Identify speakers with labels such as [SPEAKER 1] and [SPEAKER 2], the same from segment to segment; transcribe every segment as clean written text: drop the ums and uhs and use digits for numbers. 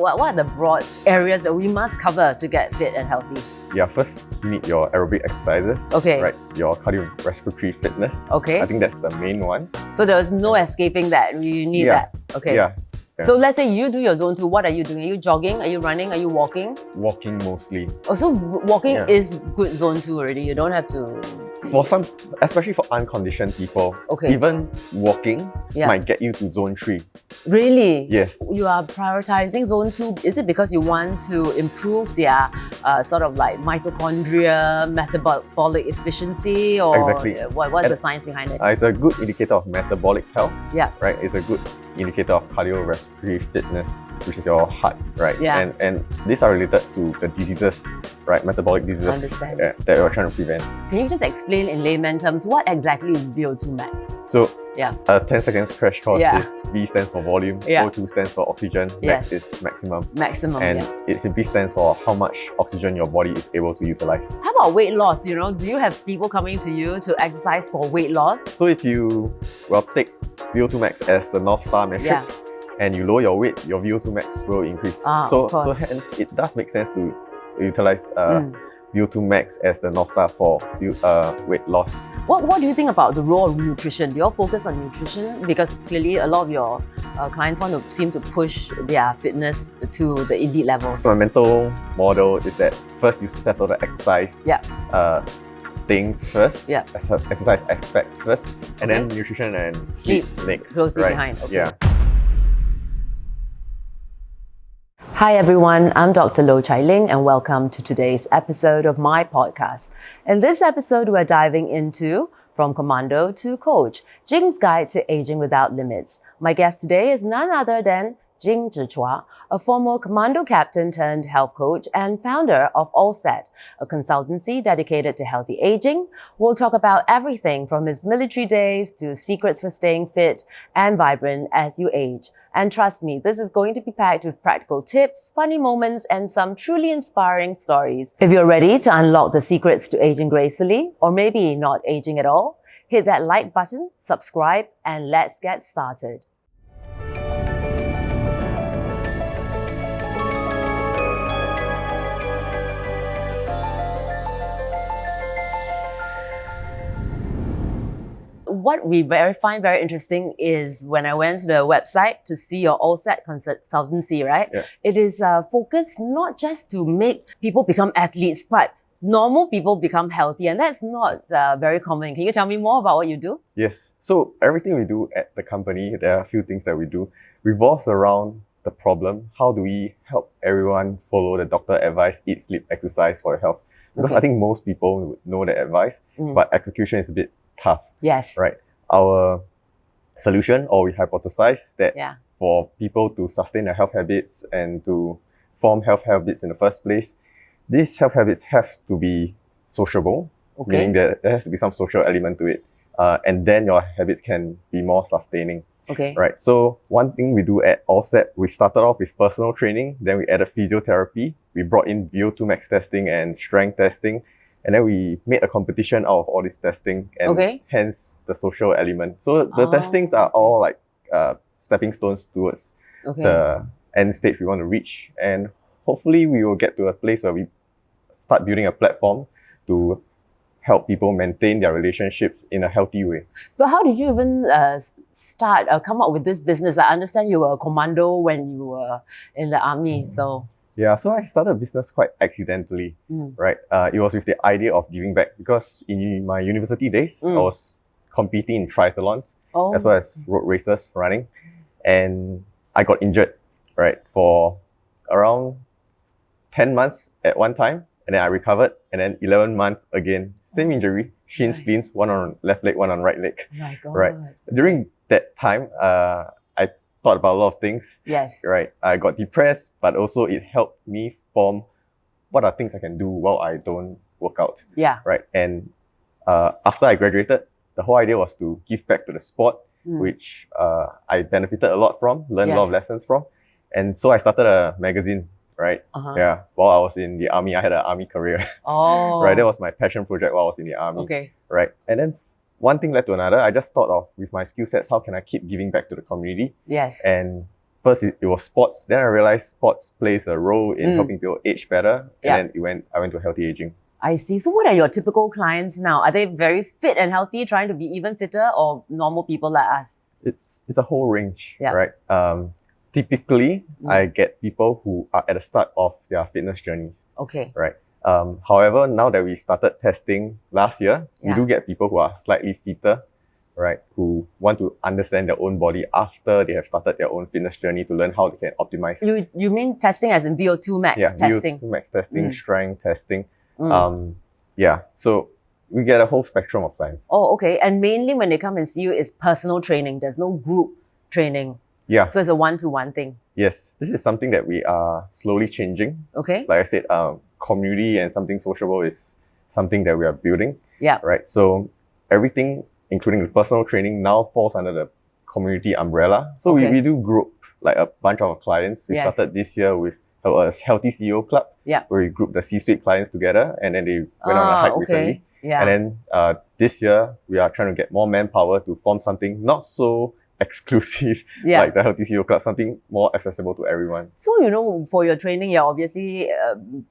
[SPEAKER 1] What are the broad areas that we must cover to get fit and healthy?
[SPEAKER 2] Yeah, first you need your aerobic exercises.
[SPEAKER 1] Okay.
[SPEAKER 2] Right, your cardiorespiratory fitness.
[SPEAKER 1] Okay.
[SPEAKER 2] I think that's the main one.
[SPEAKER 1] So there's no escaping that. You need that. Okay.
[SPEAKER 2] Yeah.
[SPEAKER 1] So let's say you do your zone 2. What are you doing? Are you jogging? Are you running? Are you walking?
[SPEAKER 2] Walking mostly.
[SPEAKER 1] Oh, so walking is good zone 2 already. You don't have to...
[SPEAKER 2] For some, especially for unconditioned people, even walking might get you to zone 3.
[SPEAKER 1] Really?
[SPEAKER 2] Yes.
[SPEAKER 1] You are prioritizing zone 2. Is it because you want to improve their sort of like mitochondria, metabolic efficiency, or
[SPEAKER 2] exactly.
[SPEAKER 1] What's the science behind it?
[SPEAKER 2] It's a good indicator of metabolic health.
[SPEAKER 1] Yeah.
[SPEAKER 2] Right. It's a good indicator of cardiorespiratory fitness, which is your heart, right?
[SPEAKER 1] Yeah.
[SPEAKER 2] And these are related to the diseases, right? Metabolic diseases that we're trying to prevent.
[SPEAKER 1] Can you just explain in layman terms what exactly is VO2 max?
[SPEAKER 2] So, a 10 seconds crash course is V stands for volume, O2 stands for oxygen, max is maximum.
[SPEAKER 1] Maximum,
[SPEAKER 2] and it simply stands for how much oxygen your body is able to utilize.
[SPEAKER 1] How about weight loss? You know, do you have people coming to you to exercise for weight loss?
[SPEAKER 2] So if you take VO2 max as the North Star metric and you lower your weight, your VO2 max will increase. So hence, it does make sense to utilize VO2 max as the North Star for weight loss.
[SPEAKER 1] What do you think about the role of nutrition? Do you all focus on nutrition? Because clearly a lot of your clients seem to push their fitness to the elite levels.
[SPEAKER 2] So my mental model is that first you settle the exercise things first, exercise aspects first, and then nutrition and sleep next.
[SPEAKER 1] Closely behind.
[SPEAKER 2] Yeah.
[SPEAKER 1] Hi everyone, I'm Dr. Chai Ling and welcome to today's episode of my podcast. In this episode, we're diving into From Commando to Coach, Jing's Guide to Aging Without Limits. My guest today is none other than Jing Zhi Chua, a former Commando Captain turned health coach and founder of ALLSET, a consultancy dedicated to healthy aging. We'll talk about everything from his military days to secrets for staying fit and vibrant as you age. And trust me, this is going to be packed with practical tips, funny moments, and some truly inspiring stories. If you're ready to unlock the secrets to aging gracefully, or maybe not aging at all, hit that like button, subscribe, and let's get started. What we find very interesting is when I went to the website to see your ALLSET consultancy, right?
[SPEAKER 2] Yeah.
[SPEAKER 1] It is focused not just to make people become athletes, but normal people become healthy, and that's not very common. Can you tell me more about what you do?
[SPEAKER 2] Yes. So everything we do at the company, there are a few things that we do, revolves around the problem. How do we help everyone follow the doctor advice, eat, sleep, exercise for your health? Because I think most people would know the advice, but execution is a bit tough.
[SPEAKER 1] Yes.
[SPEAKER 2] Right. Our solution, or we hypothesize that for people to sustain their health habits and to form health habits in the first place, these health habits have to be sociable, meaning that there has to be some social element to it. And then your habits can be more sustaining. Right. So one thing we do at ALLSET, we started off with personal training, then we added physiotherapy, we brought in VO2 max testing and strength testing, and then we made a competition out of all this testing, and hence the social element. So the testings are all like stepping stones towards the end stage we want to reach. And hopefully we will get to a place where we start building a platform to help people maintain their relationships in a healthy way.
[SPEAKER 1] But how did you even come up with this business? I understand you were a commando when you were in the army, so...
[SPEAKER 2] Yeah, so I started a business quite accidentally, right? It was with the idea of giving back, because in my university days, I was competing in triathlons as well as road races, running, and I got injured, right, for around 10 months at one time, and then I recovered, and then 11 months again, same injury, shin splints, one on left leg, one on right leg.
[SPEAKER 1] My God.
[SPEAKER 2] Right. During that time, I thought about a lot of things.
[SPEAKER 1] Yes.
[SPEAKER 2] Right. I got depressed, but also it helped me form what are things I can do while I don't work out.
[SPEAKER 1] Yeah.
[SPEAKER 2] Right. And after I graduated, the whole idea was to give back to the sport, which I benefited a lot from, learned a lot of lessons from. And so I started a magazine, right? Yeah. While I was in the army, I had an army career. Right. That was my passion project while I was in the army. Right. And then one thing led to another. I just thought of, with my skill sets, how can I keep giving back to the community?
[SPEAKER 1] Yes.
[SPEAKER 2] And first it was sports. Then I realized sports plays a role in helping people age better. And then I went to healthy aging.
[SPEAKER 1] I see. So what are your typical clients now? Are they very fit and healthy, trying to be even fitter, or normal people like us?
[SPEAKER 2] It's a whole range, right? Typically, I get people who are at the start of their fitness journeys.
[SPEAKER 1] Okay.
[SPEAKER 2] Right. However, now that we started testing last year, we do get people who are slightly fitter, right? Who want to understand their own body after they have started their own fitness journey to learn how they can optimize.
[SPEAKER 1] You mean testing as in VO2 Max testing?
[SPEAKER 2] VO2 Max testing, strength testing. So we get a whole spectrum of clients.
[SPEAKER 1] Oh, okay. And mainly when they come and see you, it's personal training. There's no group training.
[SPEAKER 2] Yeah.
[SPEAKER 1] So it's a one-to-one thing.
[SPEAKER 2] Yes. This is something that we are slowly changing.
[SPEAKER 1] Okay.
[SPEAKER 2] Like I said, community and something sociable is something that we are building.
[SPEAKER 1] Yeah.
[SPEAKER 2] Right. So everything, including the personal training, now falls under the community umbrella. So we do group, like a bunch of our clients. We started this year with a Healthy CEO Club, where we grouped the C-suite clients together, and then they went on a hike recently. Yeah. And then this year, we are trying to get more manpower to form something not so exclusive like the Healthy CEO Club, something more accessible to everyone.
[SPEAKER 1] So, for your training, you're obviously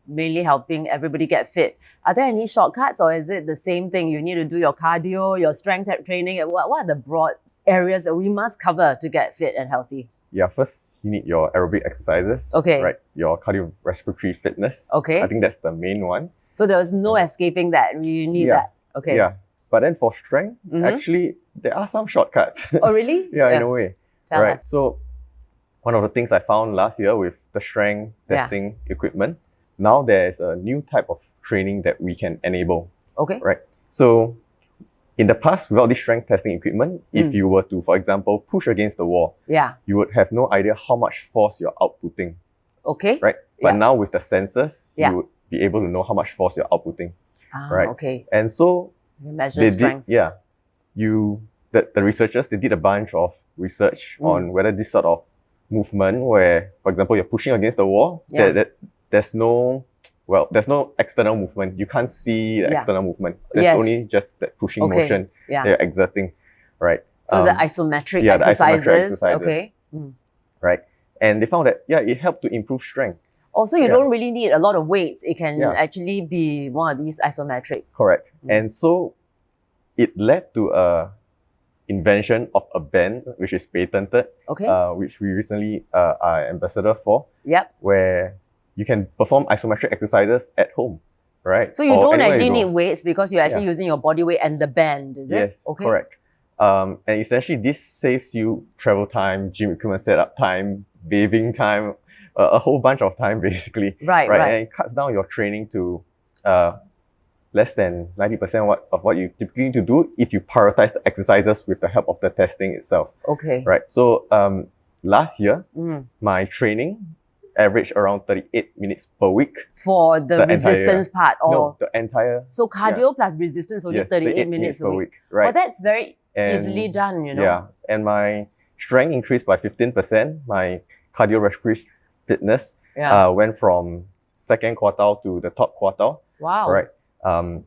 [SPEAKER 1] mainly helping everybody get fit. Are there any shortcuts, or is it the same thing? You need to do your cardio, your strength training. What are the broad areas that we must cover to get fit and healthy?
[SPEAKER 2] Yeah, first you need your aerobic exercises.
[SPEAKER 1] Okay.
[SPEAKER 2] Right, your cardiorespiratory fitness.
[SPEAKER 1] Okay.
[SPEAKER 2] I think that's the main one.
[SPEAKER 1] So there's no escaping that. You need that. Okay.
[SPEAKER 2] Yeah. But then for strength, actually, there are some shortcuts.
[SPEAKER 1] Oh, really?
[SPEAKER 2] In a way.
[SPEAKER 1] Tell us.
[SPEAKER 2] So one of the things I found last year with the strength testing equipment, now there's a new type of training that we can enable.
[SPEAKER 1] Okay.
[SPEAKER 2] Right. So in the past, without this strength testing equipment, if you were to, for example, push against the wall, you would have no idea how much force you're outputting.
[SPEAKER 1] Okay.
[SPEAKER 2] Right. But now with the sensors, you would be able to know how much force you're outputting. Right.
[SPEAKER 1] Okay.
[SPEAKER 2] And so
[SPEAKER 1] you measure strength.
[SPEAKER 2] The researchers, they did a bunch of research on whether this sort of movement where, for example, you're pushing against the wall, there's no external movement. You can't see the external movement. There's only just that pushing motion that you're exerting, right?
[SPEAKER 1] So the isometric exercises.
[SPEAKER 2] The isometric exercises.
[SPEAKER 1] Okay.
[SPEAKER 2] Right. And they found that, it helped to improve strength.
[SPEAKER 1] Also, you don't really need a lot of weights. It can actually be one of these isometric.
[SPEAKER 2] Correct. And so it led to a invention of a band, which is patented, which we recently are ambassador for, where you can perform isometric exercises at home, right?
[SPEAKER 1] So you don't actually need weights because you're actually using your body weight and the band, is it?
[SPEAKER 2] Yes, correct. And essentially this saves you travel time, gym equipment setup time, bathing time, a whole bunch of time basically.
[SPEAKER 1] Right.
[SPEAKER 2] And it cuts down your training to less than 90% of what you typically need to do if you prioritize the exercises with the help of the testing itself.
[SPEAKER 1] Okay.
[SPEAKER 2] Right. So last year, my training averaged around 38 minutes per week.
[SPEAKER 1] For the resistance part? Or
[SPEAKER 2] no, the entire...
[SPEAKER 1] So cardio plus resistance only 38 minutes a week.
[SPEAKER 2] Right.
[SPEAKER 1] Well, that's very easily done,
[SPEAKER 2] Yeah. And my strength increased by 15%. My cardiorespiratory fitness went from second quartile to the top quartile.
[SPEAKER 1] Wow.
[SPEAKER 2] Right.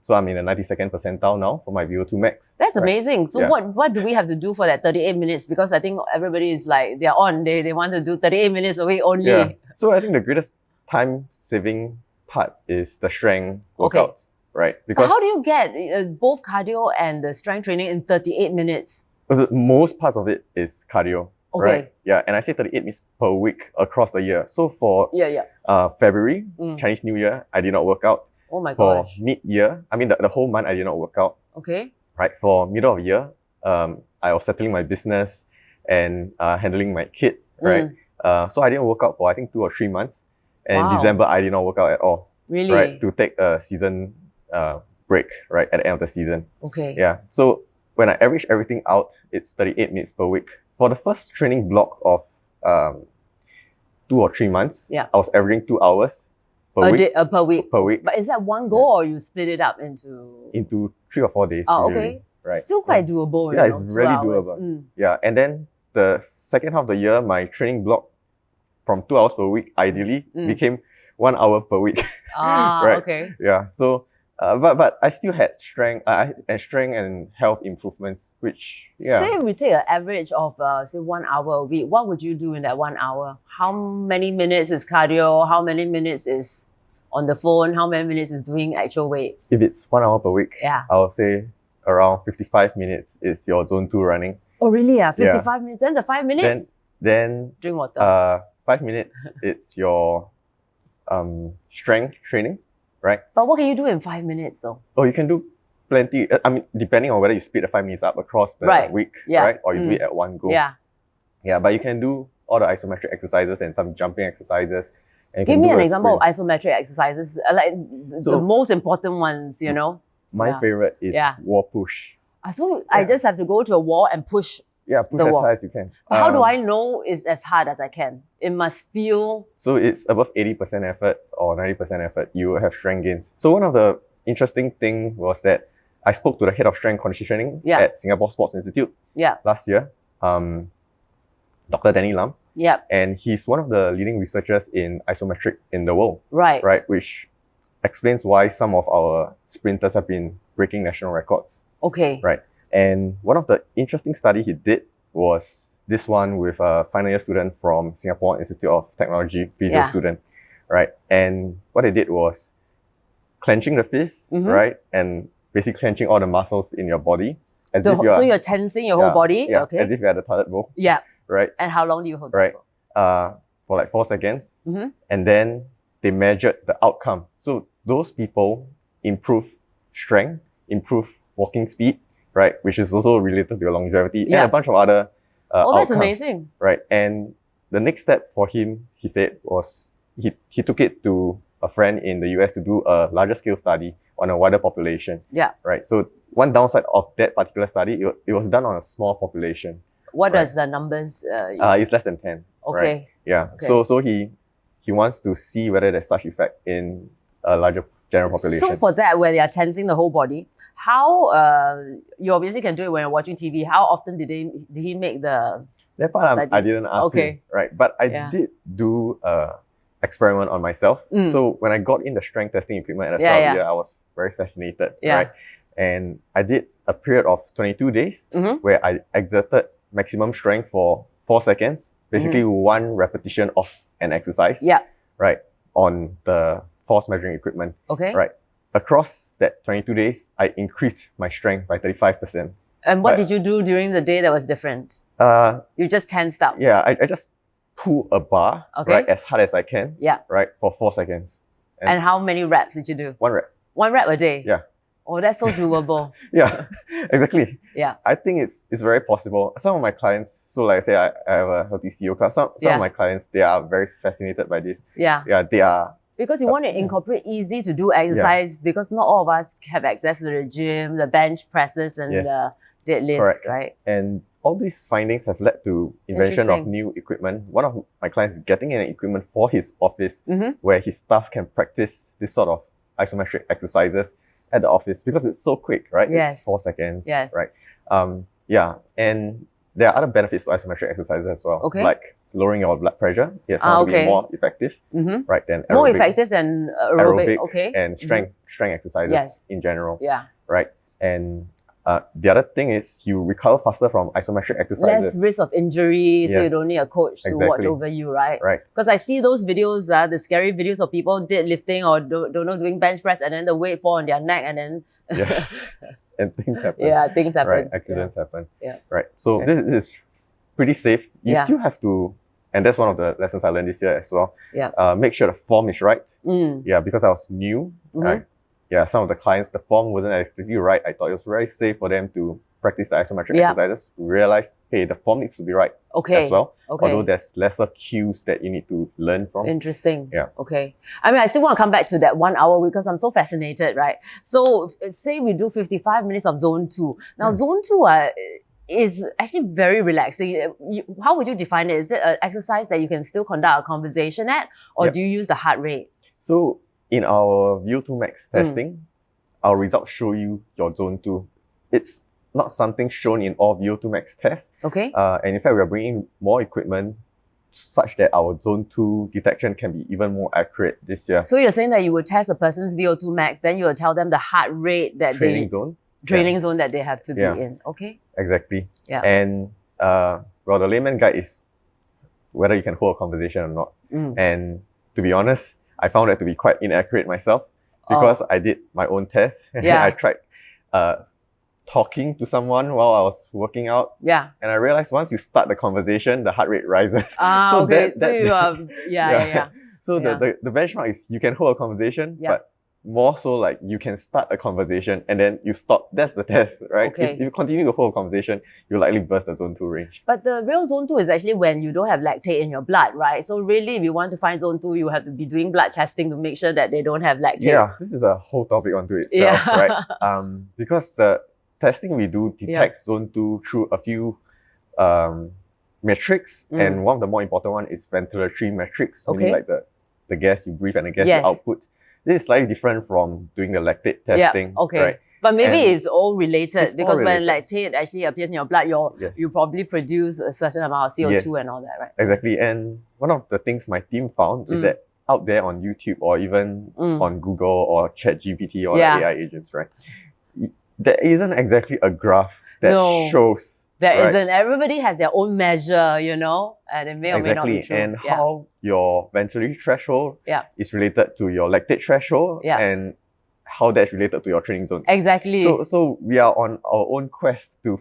[SPEAKER 2] So I'm in the 92nd percentile now for my VO2 Max.
[SPEAKER 1] That's amazing. So what do we have to do for that 38 minutes? Because I think everybody is like, they want to do 38 minutes a week only.
[SPEAKER 2] Yeah. So I think the greatest time saving part is the strength workouts, right? Because
[SPEAKER 1] how do you get both cardio and the strength training in 38 minutes?
[SPEAKER 2] Because most parts of it is cardio. Right? Yeah, and I say 38 minutes per week across the year. So for February, Chinese New Year, I did not work out.
[SPEAKER 1] Oh my gosh.
[SPEAKER 2] For mid-year, I mean the whole month I did not work out.
[SPEAKER 1] Okay.
[SPEAKER 2] Right, for middle of year, I was settling my business and handling my kid, right? So I didn't work out for I think 2 or 3 months. And December, I did not work out at all.
[SPEAKER 1] Really?
[SPEAKER 2] Right, to take a season break, right, at the end of the season.
[SPEAKER 1] Okay.
[SPEAKER 2] Yeah, so when I average everything out, it's 38 minutes per week. For the first training block of 2 or 3 months, I was averaging 2 hours per week. Per week.
[SPEAKER 1] But is that one go or you split it up into?
[SPEAKER 2] Into 3 or 4 days.
[SPEAKER 1] Oh,
[SPEAKER 2] usually.
[SPEAKER 1] okay.
[SPEAKER 2] Right.
[SPEAKER 1] Still quite doable.
[SPEAKER 2] Yeah, it's really doable. Yeah, and then the second half of the year, my training block from 2 hours per week, ideally, became 1 hour per week.
[SPEAKER 1] Right. Okay.
[SPEAKER 2] Yeah, so But I still had strength and health improvements, which, yeah.
[SPEAKER 1] Say we take an average of, say 1 hour a week, what would you do in that 1 hour? How many minutes is cardio? How many minutes is on the phone? How many minutes is doing actual weights?
[SPEAKER 2] If it's 1 hour per week,
[SPEAKER 1] yeah,
[SPEAKER 2] I would say around 55 minutes is your zone 2 running.
[SPEAKER 1] Oh, really? Yeah, 55 minutes. Then the 5 minutes?
[SPEAKER 2] Then
[SPEAKER 1] drink water.
[SPEAKER 2] 5 minutes, it's your strength training, right?
[SPEAKER 1] But what can you do in 5 minutes though?
[SPEAKER 2] Oh, you can do plenty. I mean, depending on whether you split the 5 minutes up across the week, right? Or you do it at one go.
[SPEAKER 1] Yeah.
[SPEAKER 2] Yeah, but you can do all the isometric exercises and some jumping exercises. And
[SPEAKER 1] give me an example of isometric exercises, like the most important ones, you know?
[SPEAKER 2] My favorite is wall push.
[SPEAKER 1] So I just have to go to a wall and push.
[SPEAKER 2] Yeah, push as hard as you can.
[SPEAKER 1] How do I know it's as hard as I can? It must feel...
[SPEAKER 2] So it's above 80% effort or 90% effort, you will have strength gains. So one of the interesting things was that I spoke to the head of strength conditioning at Singapore Sports Institute last year, Dr. Danny Lam. And he's one of the leading researchers in isometric in the world. Right, which explains why some of our sprinters have been breaking national records.
[SPEAKER 1] Okay.
[SPEAKER 2] Right. And one of the interesting study he did was this one with a final year student from Singapore Institute of Technology, physio student, right? And what they did was clenching the fist, right? And basically clenching all the muscles in your body.
[SPEAKER 1] So you're tensing your whole body?
[SPEAKER 2] Yeah, as if you're at the toilet bowl.
[SPEAKER 1] Yeah.
[SPEAKER 2] Right?
[SPEAKER 1] And how long do you hold that
[SPEAKER 2] for? For like 4 seconds. And then they measured the outcome. So those people improve strength, improve walking speed, right? Which is also related to your longevity and a bunch of other outcomes.
[SPEAKER 1] That's amazing.
[SPEAKER 2] Right. And the next step for him, he said, was he took it to a friend in the US to do a larger scale study on a wider population. Yeah. Right. So one downside of that particular study, it was done on a small population.
[SPEAKER 1] What does the numbers?
[SPEAKER 2] It's less than 10. Okay. Right? Yeah. Okay. So he wants to see whether there's such effect in a larger general population.
[SPEAKER 1] So for that, where they are tensing the whole body, how you obviously can do it when you're watching TV. How often did he make the?
[SPEAKER 2] That part I didn't ask him, right? But I did do a experiment on myself. So when I got in the strength testing equipment at the start of the year, I was very fascinated, right? And I did a period of 22 days where I exerted maximum strength for 4 seconds, basically one repetition of an exercise, right, on the force measuring equipment. Okay. Right. Across that 22 days, I increased my strength by 35%.
[SPEAKER 1] And what did you do during the day that was different? You just tensed up.
[SPEAKER 2] Yeah, I just pull a bar, right, as hard as I can, right, for 4 seconds.
[SPEAKER 1] And how many reps did you do?
[SPEAKER 2] 1 rep.
[SPEAKER 1] 1 rep a day?
[SPEAKER 2] Yeah.
[SPEAKER 1] Oh, that's so doable.
[SPEAKER 2] Yeah, exactly.
[SPEAKER 1] Yeah.
[SPEAKER 2] I think it's very possible. Some of my clients, so like I say, I have a healthy CEO class. Some of my clients, they are very fascinated by this. Yeah. Yeah, they are.
[SPEAKER 1] Because you want to incorporate easy to do exercise because not all of us have access to the gym, the bench presses and the deadlifts, right?
[SPEAKER 2] And all these findings have led to invention of new equipment. One of my clients is getting an equipment for his office where his staff can practice this sort of isometric exercises at the office because it's so quick, right?
[SPEAKER 1] Yes.
[SPEAKER 2] It's 4 seconds,
[SPEAKER 1] yes.
[SPEAKER 2] Right? Yeah, and there are other benefits to isometric exercises as well, like lowering your blood pressure. It's going to be more effective, right? Than aerobic,
[SPEAKER 1] more effective than aerobic,
[SPEAKER 2] and strength exercises in general,
[SPEAKER 1] yeah,
[SPEAKER 2] right? And the other thing is you recover faster from isometric exercises.
[SPEAKER 1] Less risk of injury, so you don't need a coach to watch over you, right? Right. Because I see those videos, the scary videos of people deadlifting or don't know doing bench press, and then the weight fall on their neck, and then
[SPEAKER 2] and things happen.
[SPEAKER 1] Yeah, things happen.
[SPEAKER 2] Right, accidents happen. Yeah. Right. So this is pretty safe. You still have to, and that's one of the lessons I learned this year as well. Yeah. Make sure the form is right. Yeah, because I was new. Right. Yeah, some of the clients, the form wasn't exactly right. I thought it was very safe for them to practice the isometric exercises. Realized, hey, the form needs to be right as well. Although there's lesser cues that you need to learn from.
[SPEAKER 1] Interesting. Yeah. Okay. I mean, I still want to come back to that 1 hour because I'm so fascinated, right? So say we do 55 minutes of zone 2. Now, zone 2 is actually very relaxing. How would you define it? Is it an exercise that you can still conduct a conversation at, or do you use the heart rate?
[SPEAKER 2] So in our VO2 Max testing, our results show you your zone 2. It's not something shown in all VO2 Max tests. Okay. And in fact, we are bringing more equipment such that our zone 2 detection can be even more accurate this year.
[SPEAKER 1] So you're saying that you would test a person's VO2 max, then you will tell them the heart rate that
[SPEAKER 2] Training zone
[SPEAKER 1] that they have to be in. Okay.
[SPEAKER 2] Exactly.
[SPEAKER 1] Yeah.
[SPEAKER 2] And well, the layman guide is whether you can hold a conversation or not. And to be honest, I found that to be quite inaccurate myself because I did my own test.
[SPEAKER 1] Yeah.
[SPEAKER 2] I tried talking to someone while I was working out.
[SPEAKER 1] Yeah.
[SPEAKER 2] And I realized once you start the conversation, the heart rate rises.
[SPEAKER 1] So okay. So
[SPEAKER 2] the benchmark is you can hold a conversation, but more so like you can start a conversation and then you stop. That's the test, right?
[SPEAKER 1] Okay.
[SPEAKER 2] If you continue to hold a conversation, you'll likely burst the zone 2 range.
[SPEAKER 1] But the real zone 2 is actually when you don't have lactate in your blood, right? So really, if you want to find zone 2, you have to be doing blood testing to make sure that they don't have lactate.
[SPEAKER 2] Yeah, this is a whole topic onto itself, right? Because the testing we do detects zone 2 through a few metrics, and one of the more important one is ventilatory metrics, meaning like the gas you breathe and the gas you output. This is slightly different from doing the lactate testing. Right?
[SPEAKER 1] But maybe it's all related because when lactate actually appears in your blood, you probably produce a certain amount of CO2 and all that, right?
[SPEAKER 2] Exactly. And one of the things my team found is that out there on YouTube or even on Google or ChatGPT or AI agents, right? There isn't exactly a graph that shows.
[SPEAKER 1] There isn't. Everybody has their own measure, you know, and it may or may not be true.
[SPEAKER 2] And how your ventilatory threshold is related to your lactate threshold and how that's related to your training zones.
[SPEAKER 1] Exactly.
[SPEAKER 2] So we are on our own quest to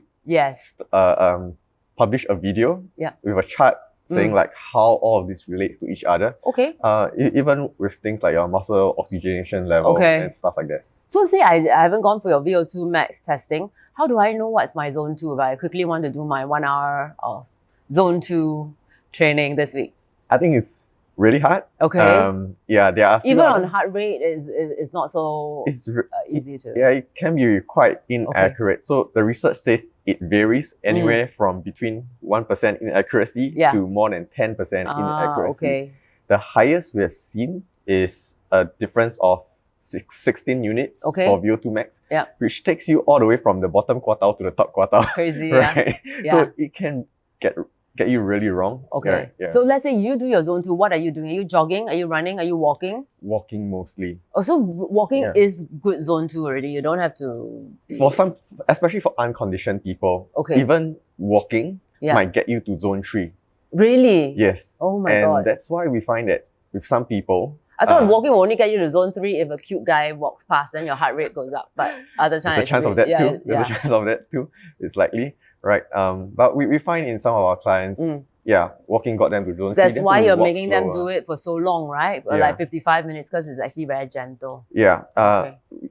[SPEAKER 2] publish a video with a chart saying like how all of this relates to each other.
[SPEAKER 1] Okay.
[SPEAKER 2] Even with things like your muscle oxygenation level and stuff like that.
[SPEAKER 1] So say I haven't gone for your VO2 max testing. How do I know what's my zone 2 if I quickly want to do my 1 hour of zone 2 training this week?
[SPEAKER 2] I think it's really hard.
[SPEAKER 1] Okay.
[SPEAKER 2] There are
[SPEAKER 1] even on heart rate is not so easy to.
[SPEAKER 2] Yeah, it can be quite inaccurate. So the research says it varies anywhere from between 1% inaccuracy to more than 10% inaccuracy.
[SPEAKER 1] Okay.
[SPEAKER 2] The highest we have seen is a difference of 16 units for VO2 max, which takes you all the way from the bottom quartile to the top quartile.
[SPEAKER 1] Crazy,
[SPEAKER 2] right? So it can get you really wrong.
[SPEAKER 1] Okay. So let's say you do your zone 2. What are you doing? Are you jogging? Are you running? Are you walking?
[SPEAKER 2] Walking mostly.
[SPEAKER 1] Oh, so walking is good zone 2 already. You don't have to.
[SPEAKER 2] For some, especially for unconditioned people, even walking might get you to zone 3.
[SPEAKER 1] Really?
[SPEAKER 2] Yes.
[SPEAKER 1] Oh my God.
[SPEAKER 2] And that's why we find that with some people,
[SPEAKER 1] I thought walking will only get you to zone 3 if a cute guy walks past, then your heart rate goes up. But other times,
[SPEAKER 2] there's a chance of that too. There's a chance of that too. It's likely, right? But we find in some of our clients, walking got them to zone 3.
[SPEAKER 1] That's why you're making them do it for so long, right? Like 55 minutes because it's actually very gentle.
[SPEAKER 2] Yeah.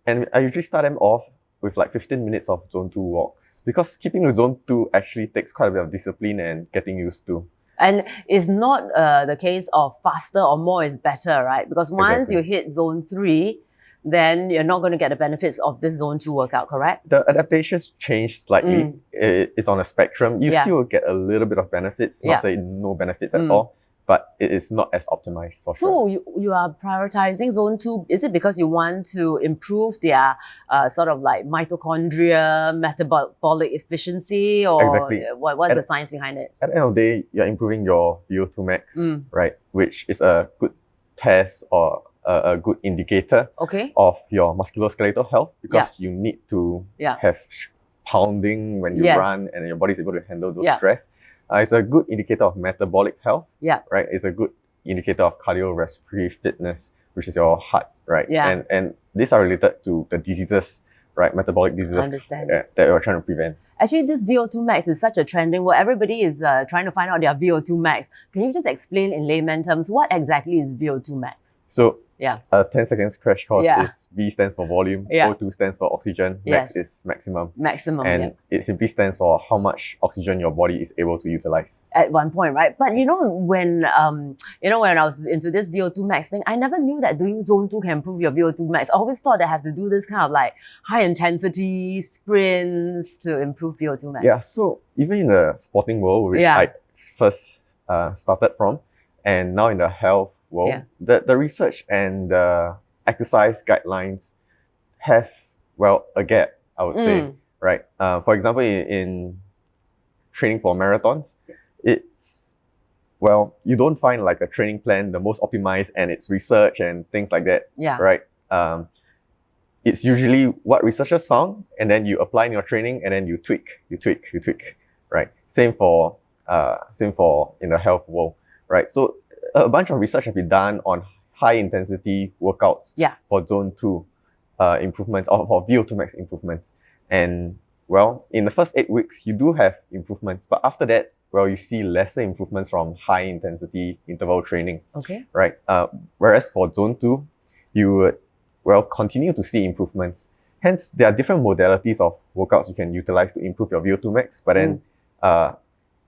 [SPEAKER 2] And I usually start them off with like 15 minutes of zone 2 walks because keeping to zone 2 actually takes quite a bit of discipline and getting used to.
[SPEAKER 1] And it's not the case of faster or more is better, right? Because once you hit zone 3, then you're not going to get the benefits of this zone 2 workout, correct?
[SPEAKER 2] The adaptations change slightly. It's on a spectrum. You still get a little bit of benefits, not say no benefits at all, but it is not as optimized for sure.
[SPEAKER 1] So you are prioritizing zone 2. Is it because you want to improve their sort of like mitochondria metabolic efficiency, or what's the science behind it?
[SPEAKER 2] At the end of the day, you're improving your VO2 max, right? Which is a good test or a good indicator of your musculoskeletal health because you need to have pounding when you run and your body is able to handle those stress. It's a good indicator of metabolic health, right? It's a good indicator of cardiorespiratory fitness, which is your heart, right? And these are related to the diseases, right? Metabolic diseases that we're trying to prevent.
[SPEAKER 1] Actually, this VO2 max is such a trending where everybody is trying to find out their VO2 max. Can you just explain in layman terms what exactly is VO2 max?
[SPEAKER 2] So, a 10 seconds crash course is V stands for volume, O2 stands for oxygen, max is maximum. And it simply stands for how much oxygen your body is able to utilize.
[SPEAKER 1] At one point, right? But when I was into this VO2 max thing, I never knew that doing zone 2 can improve your VO2 max. I always thought that I have to do this kind of like high intensity sprints to improve VO2 max.
[SPEAKER 2] Yeah, so even in the sporting world, which I first started from, and now in the health world, the research and the exercise guidelines have, a gap, I would say, right? For example, in training for marathons, it's well, you don't find like a training plan the most optimized and it's research and things like that.
[SPEAKER 1] Yeah.
[SPEAKER 2] Right. It's usually what researchers found, and then you apply in your training, and then you tweak. Right. Same for in the health world. Right. So a bunch of research has been done on high intensity workouts for zone 2 improvements or for VO2 max improvements. And well, in the first 8 weeks, you do have improvements, but after that, well, you see lesser improvements from high intensity interval training.
[SPEAKER 1] Okay.
[SPEAKER 2] Right. Whereas for zone 2, you would, well, continue to see improvements. Hence, there are different modalities of workouts you can utilize to improve your VO2 max, but then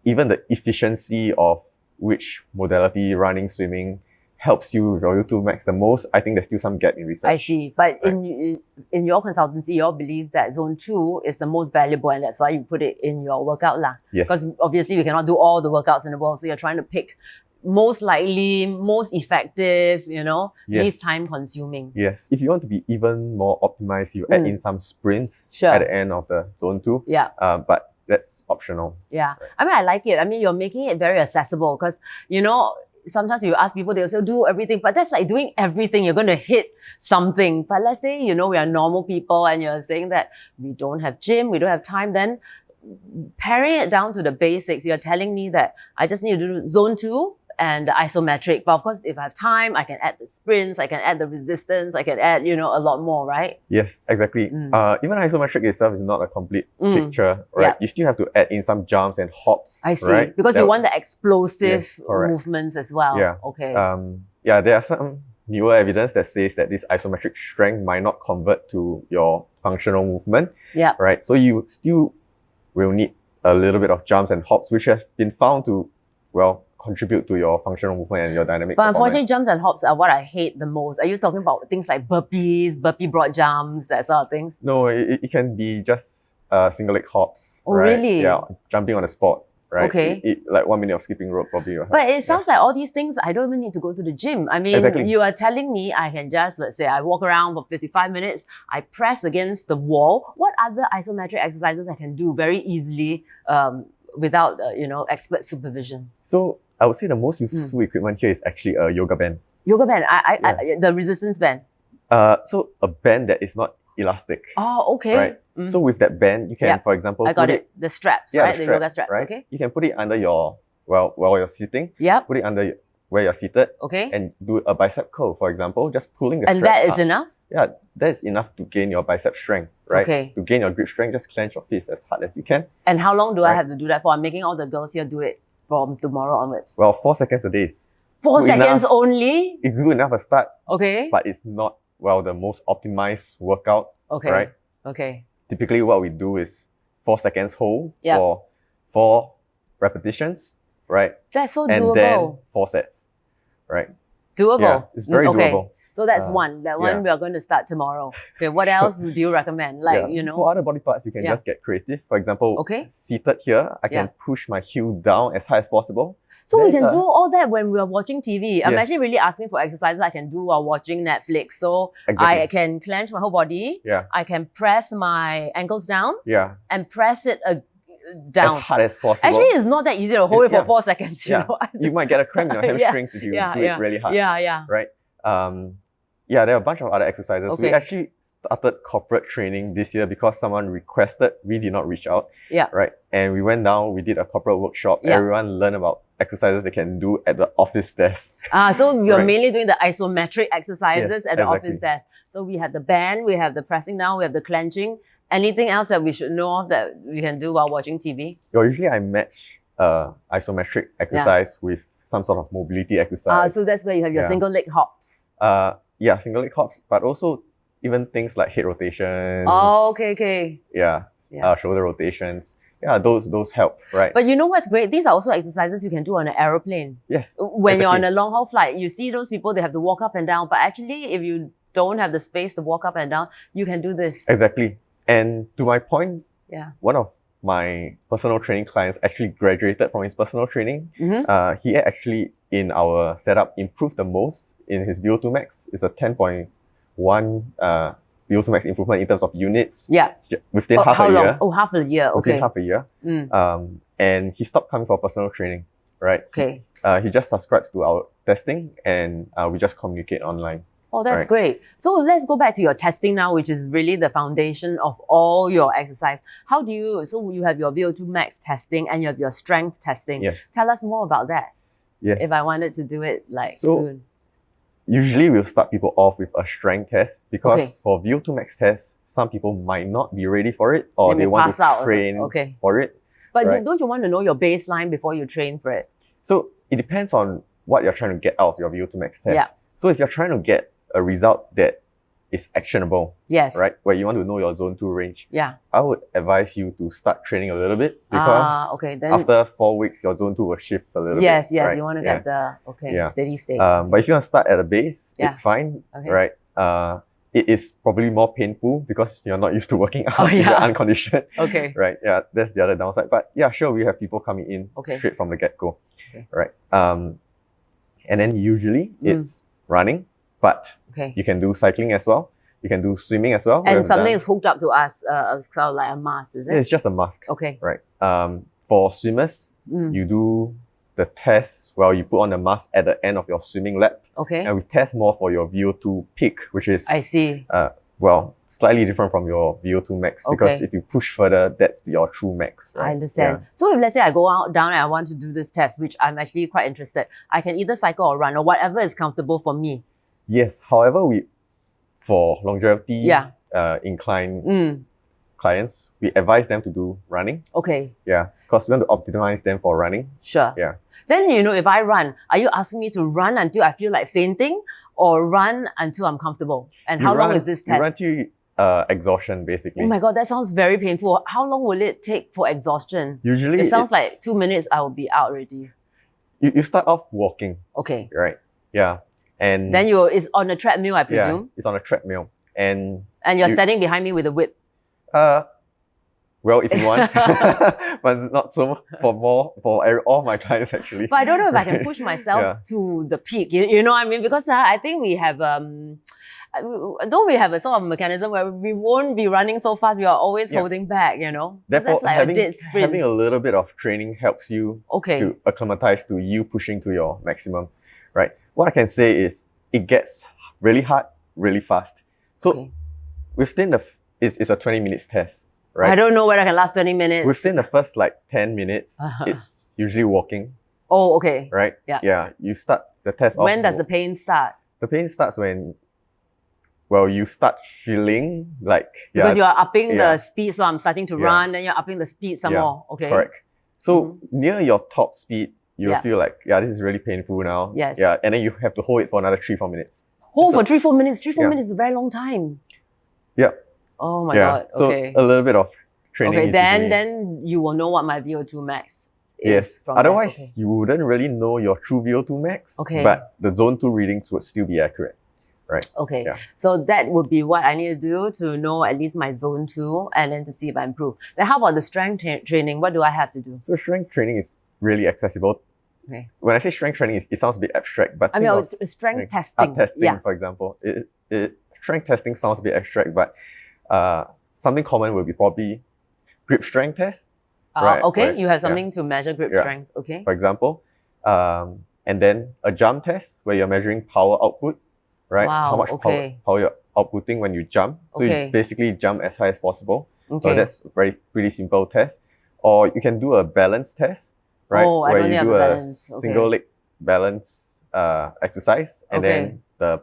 [SPEAKER 2] even the efficiency of which modality, running, swimming, helps you with your VO2 max the most, I think there's still some gap in research.
[SPEAKER 1] I see. But in your consultancy, you all believe that zone 2 is the most valuable, and that's why you put it in your workout lah.
[SPEAKER 2] Yes.
[SPEAKER 1] Because obviously we cannot do all the workouts in the world, so you're trying to pick most likely, most effective, least time consuming.
[SPEAKER 2] Yes. If you want to be even more optimized, you add in some sprints at the end of the zone 2.
[SPEAKER 1] Yeah.
[SPEAKER 2] But that's optional.
[SPEAKER 1] Yeah. Right. I mean, I like it. I mean, you're making it very accessible because, sometimes you ask people, they'll say, do everything, but that's like doing everything. You're going to hit something. But let's say, we are normal people and you're saying that we don't have gym, we don't have time, then paring it down to the basics, you're telling me that I just need to do zone 2 and the isometric. But of course, if I have time, I can add the sprints, I can add the resistance, I can add, a lot more, right?
[SPEAKER 2] Yes, exactly. Even isometric itself is not a complete picture, right? Yeah. You still have to add in some jumps and hops.
[SPEAKER 1] I see.
[SPEAKER 2] Right?
[SPEAKER 1] Because you want the explosive movements as well.
[SPEAKER 2] Yeah.
[SPEAKER 1] Okay.
[SPEAKER 2] There are some newer evidence that says that this isometric strength might not convert to your functional movement. Yeah. Right. So you still will need a little bit of jumps and hops, which have been found to, contribute to your functional movement and your dynamic
[SPEAKER 1] But unfortunately, jumps and hops are what I hate the most. Are you talking about things like burpees, burpee broad jumps, that sort of things?
[SPEAKER 2] No, it can be just single leg hops.
[SPEAKER 1] Oh,
[SPEAKER 2] right?
[SPEAKER 1] really?
[SPEAKER 2] Yeah, jumping on the spot. Right?
[SPEAKER 1] Okay.
[SPEAKER 2] Like 1 minute of skipping rope probably will help.
[SPEAKER 1] But it sounds like all these things, I don't even need to go to the gym. I mean, you are telling me I can just, let's say, I walk around for 55 minutes, I press against the wall. What other isometric exercises I can do very easily without, expert supervision?
[SPEAKER 2] So I would say the most useful equipment here is actually a yoga band.
[SPEAKER 1] Yoga band, the resistance band.
[SPEAKER 2] So a band that is not elastic.
[SPEAKER 1] Oh, okay.
[SPEAKER 2] Right. So with that band, you can, for example,
[SPEAKER 1] I got it. The straps, right? The yoga straps,
[SPEAKER 2] right?
[SPEAKER 1] Okay.
[SPEAKER 2] You can put it under your, while you're sitting.
[SPEAKER 1] Yeah.
[SPEAKER 2] Put it under where you're seated.
[SPEAKER 1] Okay.
[SPEAKER 2] And do a bicep curl, for example, just pulling the straps
[SPEAKER 1] And that is
[SPEAKER 2] up.
[SPEAKER 1] enough?
[SPEAKER 2] Yeah, that is enough to gain your bicep strength, right?
[SPEAKER 1] Okay.
[SPEAKER 2] To gain your grip strength, just clench your fist as hard as you can.
[SPEAKER 1] And how long do I have to do that for? I'm making all the girls here do it from tomorrow onwards.
[SPEAKER 2] Well, 4 seconds a day is
[SPEAKER 1] 4 seconds only?
[SPEAKER 2] It's good enough a start.
[SPEAKER 1] Okay.
[SPEAKER 2] But it's not, the most optimized workout.
[SPEAKER 1] Okay.
[SPEAKER 2] Right?
[SPEAKER 1] Okay.
[SPEAKER 2] Typically what we do is 4 seconds hold for 4 repetitions, right?
[SPEAKER 1] That's so
[SPEAKER 2] and
[SPEAKER 1] doable.
[SPEAKER 2] And then 4 sets, right?
[SPEAKER 1] Doable?
[SPEAKER 2] Yeah, it's very doable.
[SPEAKER 1] So that's one. That one we are going to start tomorrow. Okay, what else do you recommend?
[SPEAKER 2] For other body parts, you can just get creative. For example, seated here, I can push my heel down as high as possible.
[SPEAKER 1] So we can do all that when we are watching TV. I'm actually really asking for exercises I can do while watching Netflix. So I can clench my whole body.
[SPEAKER 2] Yeah.
[SPEAKER 1] I can press my ankles down.
[SPEAKER 2] Yeah.
[SPEAKER 1] And press it down.
[SPEAKER 2] As hard as possible.
[SPEAKER 1] Actually, it's not that easy to hold it for 4 seconds.
[SPEAKER 2] You might get a cramp in your hamstrings if you do it really hard.
[SPEAKER 1] Yeah.
[SPEAKER 2] Right? There are a bunch of other exercises. We actually started corporate training this year because someone requested. We did not reach out. Yeah. Right. And we went down, we did a corporate workshop. Yeah. Everyone learned about exercises they can do at the office desk.
[SPEAKER 1] So you're mainly doing the isometric exercises at the office desk. So we have the band, we have the pressing down, we have the clenching. Anything else that we should know of that we can do while watching TV?
[SPEAKER 2] Usually I match isometric exercise with some sort of mobility exercise.
[SPEAKER 1] So that's where you have your single leg hops.
[SPEAKER 2] Single leg hops, but also even things like head rotations.
[SPEAKER 1] Oh, okay.
[SPEAKER 2] Shoulder rotations. Yeah, those help, right?
[SPEAKER 1] But you know what's great? These are also exercises you can do on an aeroplane.
[SPEAKER 2] Yes.
[SPEAKER 1] When you're on a long haul flight, you see those people, they have to walk up and down. But actually, if you don't have the space to walk up and down, you can do this.
[SPEAKER 2] Exactly. And to my point, one of my personal training clients actually graduated from his personal training. He actually, in our setup, improved the most in his VO2 max. It's a 10.1 VO2 max improvement in terms of units. Yeah. Within half a year.
[SPEAKER 1] Oh, half a year. Okay.
[SPEAKER 2] Within half a year. And he stopped coming for personal training, right?
[SPEAKER 1] Okay.
[SPEAKER 2] he just subscribes to our testing and we just communicate online.
[SPEAKER 1] Oh, that's great. So let's go back to your testing now, which is really the foundation of all your exercise. How do you, so you have your VO2 max testing and you have your strength testing.
[SPEAKER 2] Yes.
[SPEAKER 1] Tell us more about that.
[SPEAKER 2] Yes.
[SPEAKER 1] If I wanted to do it soon.
[SPEAKER 2] Usually we'll start people off with a strength test because for VO2 max test, some people might not be ready for it or they want to train for it.
[SPEAKER 1] But don't you want to know your baseline before you train for it?
[SPEAKER 2] So it depends on what you're trying to get out of your VO2 max test.
[SPEAKER 1] Yeah.
[SPEAKER 2] So if you're trying to get a result that is actionable,
[SPEAKER 1] yes,
[SPEAKER 2] right, where you want to know your zone 2 range,
[SPEAKER 1] yeah,
[SPEAKER 2] I would advise you to start training a little bit because
[SPEAKER 1] then
[SPEAKER 2] after 4 weeks, your zone 2 will shift a little bit.
[SPEAKER 1] Yes,
[SPEAKER 2] right?
[SPEAKER 1] You want to get the steady state.
[SPEAKER 2] But if you want to start at a base, it's fine, right? It is probably more painful because you're not used to working out if you're unconditioned. Right, yeah, that's the other downside. But yeah, sure, we have people coming in straight from the get-go, right? And then usually it's running, but you can do cycling as well. You can do swimming as well.
[SPEAKER 1] And something is hooked up to us, kind of like a mask, is it?
[SPEAKER 2] Yeah, it's just a mask. Right. For swimmers, you do the test, you put on the mask at the end of your swimming lap. And we test more for your VO2 peak, which is slightly different from your VO2 max because if you push further, that's your true max. Right?
[SPEAKER 1] I understand. Yeah. So if let's say I go down and I want to do this test, which I'm actually quite interested, I can either cycle or run or whatever is comfortable for me.
[SPEAKER 2] Yes. However, for longevity inclined clients, we advise them to do running. Yeah. Because we want to optimize them for running.
[SPEAKER 1] Sure.
[SPEAKER 2] Yeah.
[SPEAKER 1] Then, if I run, are you asking me to run until I feel like fainting or run until I'm comfortable? And how long is this test?
[SPEAKER 2] You run to exhaustion, basically.
[SPEAKER 1] Oh my God, that sounds very painful. How long will it take for exhaustion?
[SPEAKER 2] Usually
[SPEAKER 1] it sounds like 2 minutes, I will be out already.
[SPEAKER 2] You start off walking. Right. Yeah. And
[SPEAKER 1] then it's on a treadmill, I presume?
[SPEAKER 2] Yeah, it's on a treadmill. And
[SPEAKER 1] you're standing behind me with a whip?
[SPEAKER 2] Well, if you want, but not so for all my clients actually.
[SPEAKER 1] But I don't know if I can push myself to the peak. You know what I mean? Because I think we have don't we have a sort of mechanism where we won't be running so fast? We are always holding back.
[SPEAKER 2] Therefore,
[SPEAKER 1] that's like a dead sprint.
[SPEAKER 2] Having a little bit of training helps you to acclimatize to you pushing to your maximum. Right. What I can say is it gets really hard, really fast. So within it's a 20 minutes test, right?
[SPEAKER 1] I don't know whether I can last 20 minutes.
[SPEAKER 2] Within the first 10 minutes, it's usually walking.
[SPEAKER 1] Oh, okay.
[SPEAKER 2] Right?
[SPEAKER 1] Yeah.
[SPEAKER 2] Yeah. You start the test off.
[SPEAKER 1] When does the pain start?
[SPEAKER 2] The pain starts when you start feeling like...
[SPEAKER 1] Because you are upping the speed, so I'm starting to run, then you're upping the speed some more.
[SPEAKER 2] Correct. So near your top speed, you'll feel like, this is really painful now.
[SPEAKER 1] Yes.
[SPEAKER 2] Yeah. And then you have to hold it for another 3-4 minutes.
[SPEAKER 1] Hold for 3-4 minutes? 3-4 minutes is a very long time.
[SPEAKER 2] Yeah.
[SPEAKER 1] Oh my God.
[SPEAKER 2] So a little bit of training.
[SPEAKER 1] Then you will know what my VO2 max is.
[SPEAKER 2] Yes. Otherwise, you wouldn't really know your true VO2 max. But the zone 2 readings would still be accurate. Right.
[SPEAKER 1] Yeah. So that would be what I need to do to know at least my zone 2 and then to see if I improve. Then how about the strength training? What do I have to do?
[SPEAKER 2] So strength training is really accessible. When I say strength training, it sounds a bit abstract, but
[SPEAKER 1] I mean, strength testing.
[SPEAKER 2] Testing, for example. Strength testing sounds a bit abstract, but something common will be probably grip strength test.
[SPEAKER 1] You have something to measure grip strength.
[SPEAKER 2] For example. And then a jump test where you're measuring power output, right?
[SPEAKER 1] Wow,
[SPEAKER 2] how much power you're outputting when you jump. So you basically jump as high as possible. So that's a pretty simple test. Or you can do a balance test, right? Where you do a single leg balance exercise, and then the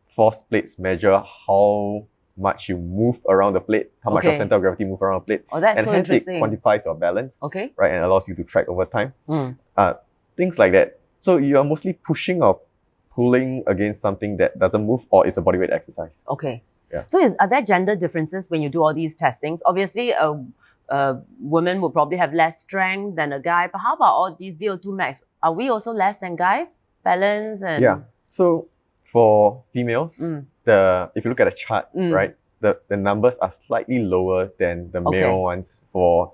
[SPEAKER 2] force plates measure how much you move around the plate, how much your center of gravity move around the plate.
[SPEAKER 1] Oh, that's
[SPEAKER 2] and
[SPEAKER 1] so
[SPEAKER 2] hence
[SPEAKER 1] interesting.
[SPEAKER 2] It quantifies your balance, right? And allows you to track over time. Things like that. So you are mostly pushing or pulling against something that doesn't move or is a bodyweight exercise. Yeah.
[SPEAKER 1] So are there gender differences when you do all these testings? Obviously, a woman would probably have less strength than a guy, but how about all these VO2 max? Are we also less than guys? Balance and...
[SPEAKER 2] Yeah. So for females, if you look at the chart, right, the numbers are slightly lower than the male ones for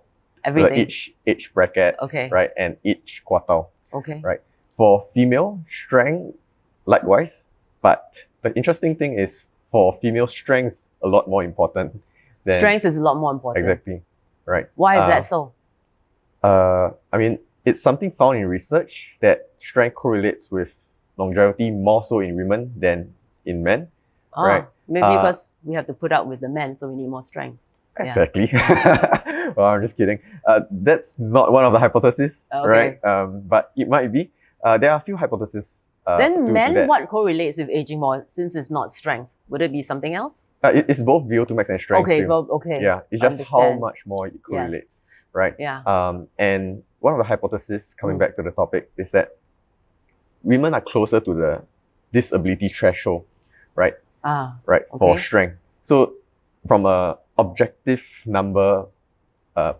[SPEAKER 2] each age bracket, right, and each quartile. Right. For female, strength, likewise. But the interesting thing is for female, strength is a lot more important.
[SPEAKER 1] Strength is a lot more important.
[SPEAKER 2] Exactly. Right.
[SPEAKER 1] Why is that so?
[SPEAKER 2] I mean, it's something found in research that strength correlates with longevity more so in women than in men, right?
[SPEAKER 1] Maybe because we have to put up with the men, so we need more strength.
[SPEAKER 2] Exactly. Well, I'm just kidding. That's not one of the hypotheses, right? But it might be. There are a few hypotheses.
[SPEAKER 1] Then men, what correlates with aging more since it's not strength? Would it be something else?
[SPEAKER 2] It's both VO2 max and strength.
[SPEAKER 1] Okay, well, okay.
[SPEAKER 2] Yeah, it's just how much more it correlates, right?
[SPEAKER 1] Yeah.
[SPEAKER 2] And one of the hypotheses coming back to the topic is that women are closer to the disability threshold, right? For strength. So from a objective number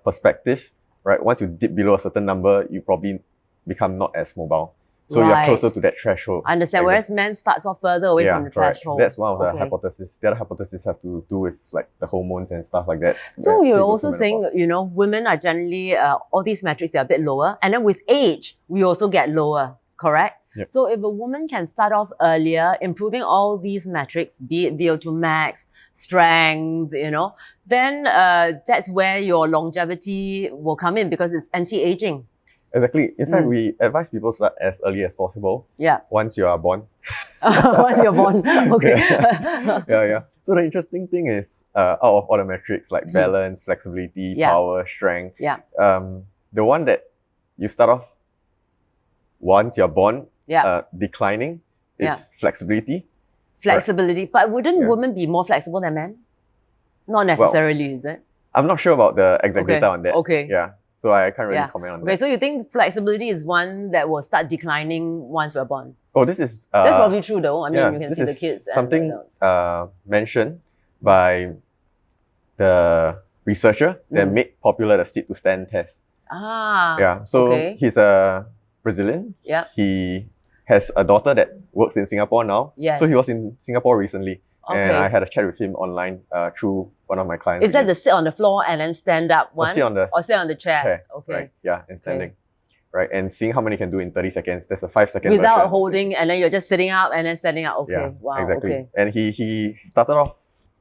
[SPEAKER 2] perspective, right? Once you dip below a certain number, you probably become not as mobile. So you're closer to that threshold.
[SPEAKER 1] I understand. Whereas men starts off further away from the threshold.
[SPEAKER 2] That's one of the hypotheses. The other hypothesis have to do with like the hormones and stuff like that.
[SPEAKER 1] So you're also saying, you know, women are generally, all these metrics, they're a bit lower. And then with age, we also get lower, correct?
[SPEAKER 2] Yep.
[SPEAKER 1] So if a woman can start off earlier, improving all these metrics, be it VO2 max, strength, you know, then that's where your longevity will come in because it's anti-aging.
[SPEAKER 2] Exactly. In fact, we advise people start as early as possible.
[SPEAKER 1] Yeah.
[SPEAKER 2] Once you are born.
[SPEAKER 1] Once you're born. Okay.
[SPEAKER 2] Yeah. So the interesting thing is, out of all the metrics like balance, flexibility, power, strength, the one that you start off once you're born, declining is flexibility.
[SPEAKER 1] Flexibility. But wouldn't women be more flexible than men? Not necessarily, is it?
[SPEAKER 2] I'm not sure about the exact data on that.
[SPEAKER 1] Okay.
[SPEAKER 2] Yeah. So I can't really comment on that.
[SPEAKER 1] Okay, so you think flexibility is one that will start declining once we're born?
[SPEAKER 2] Oh, this is...
[SPEAKER 1] that's probably true though. I mean, you can see the kids and
[SPEAKER 2] something mentioned by the researcher that made popular the sit-to-stand test. Yeah, so he's a Brazilian.
[SPEAKER 1] Yeah.
[SPEAKER 2] He has a daughter that works in Singapore now.
[SPEAKER 1] Yes.
[SPEAKER 2] So he was in Singapore recently. And I had a chat with him online through one of my clients.
[SPEAKER 1] Is that the sit on the floor and then stand up one?
[SPEAKER 2] Or
[SPEAKER 1] sit on the chair? Okay.
[SPEAKER 2] Right? Yeah, and standing. Right, and seeing how many you can do in 30 seconds. There's a 5-second
[SPEAKER 1] without
[SPEAKER 2] version.
[SPEAKER 1] Holding, and then you're just sitting up and then standing up. Okay,
[SPEAKER 2] yeah,
[SPEAKER 1] wow,
[SPEAKER 2] exactly.
[SPEAKER 1] Okay.
[SPEAKER 2] And he started off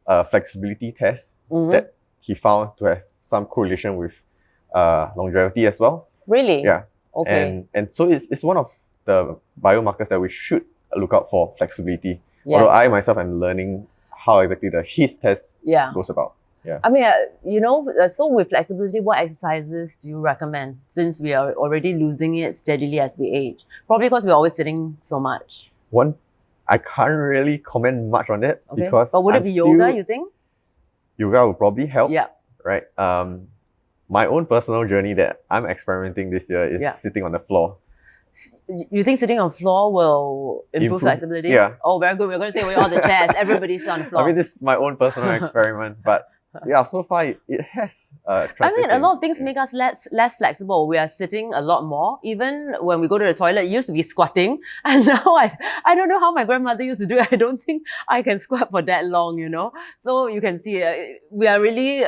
[SPEAKER 2] a flexibility test that he found to have some correlation with longevity as well.
[SPEAKER 1] Really?
[SPEAKER 2] Yeah.
[SPEAKER 1] Okay.
[SPEAKER 2] And so it's one of the biomarkers that we should look out for, flexibility. Yes. Although I myself am learning how exactly the HIS test goes about. Yeah.
[SPEAKER 1] I mean, you know, so with flexibility, what exercises do you recommend since we are already losing it steadily as we age? Probably because we're always sitting so much.
[SPEAKER 2] One, I can't really comment much on it because
[SPEAKER 1] but would it be yoga, you think?
[SPEAKER 2] Yoga will probably help.
[SPEAKER 1] Yeah.
[SPEAKER 2] Right. My own personal journey that I'm experimenting this year is sitting on the floor.
[SPEAKER 1] You think sitting on the floor will improve flexibility?
[SPEAKER 2] Yeah.
[SPEAKER 1] Oh, very good. We're going to take away all the chairs. Everybody sit on the floor.
[SPEAKER 2] I mean, this is my own personal experiment, but yeah, so far it has
[SPEAKER 1] I mean, a lot of things make us less flexible. We are sitting a lot more. Even when we go to the toilet, it used to be squatting. And now I don't know how my grandmother used to do it. I don't think I can squat for that long, you know. So you can see we are really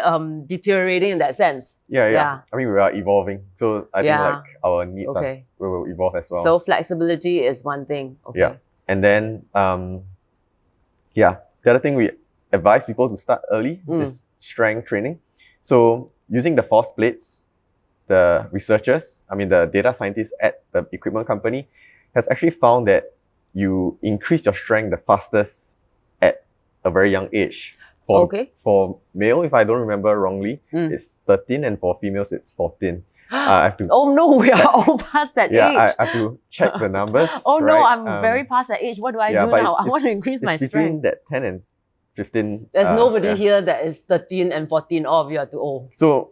[SPEAKER 1] deteriorating in that sense.
[SPEAKER 2] Yeah. I mean, we are evolving. So I think like our needs will evolve as well.
[SPEAKER 1] So flexibility is one thing. Okay.
[SPEAKER 2] Yeah. And then, the other thing we advise people to start early is strength training. So using the force plates, the researchers, the data scientists at the equipment company has actually found that you increase your strength the fastest at a very young age. For male, if I don't remember wrongly, it's 13 and for females, it's 14. I have to
[SPEAKER 1] oh no, we are all past that age.
[SPEAKER 2] Yeah, I have to check the numbers.
[SPEAKER 1] No, I'm very past that age. What do I do now? I want to increase my strength.
[SPEAKER 2] Between that 10 and 15.
[SPEAKER 1] There's nobody here that is 13 and 14. All of you are too old.
[SPEAKER 2] So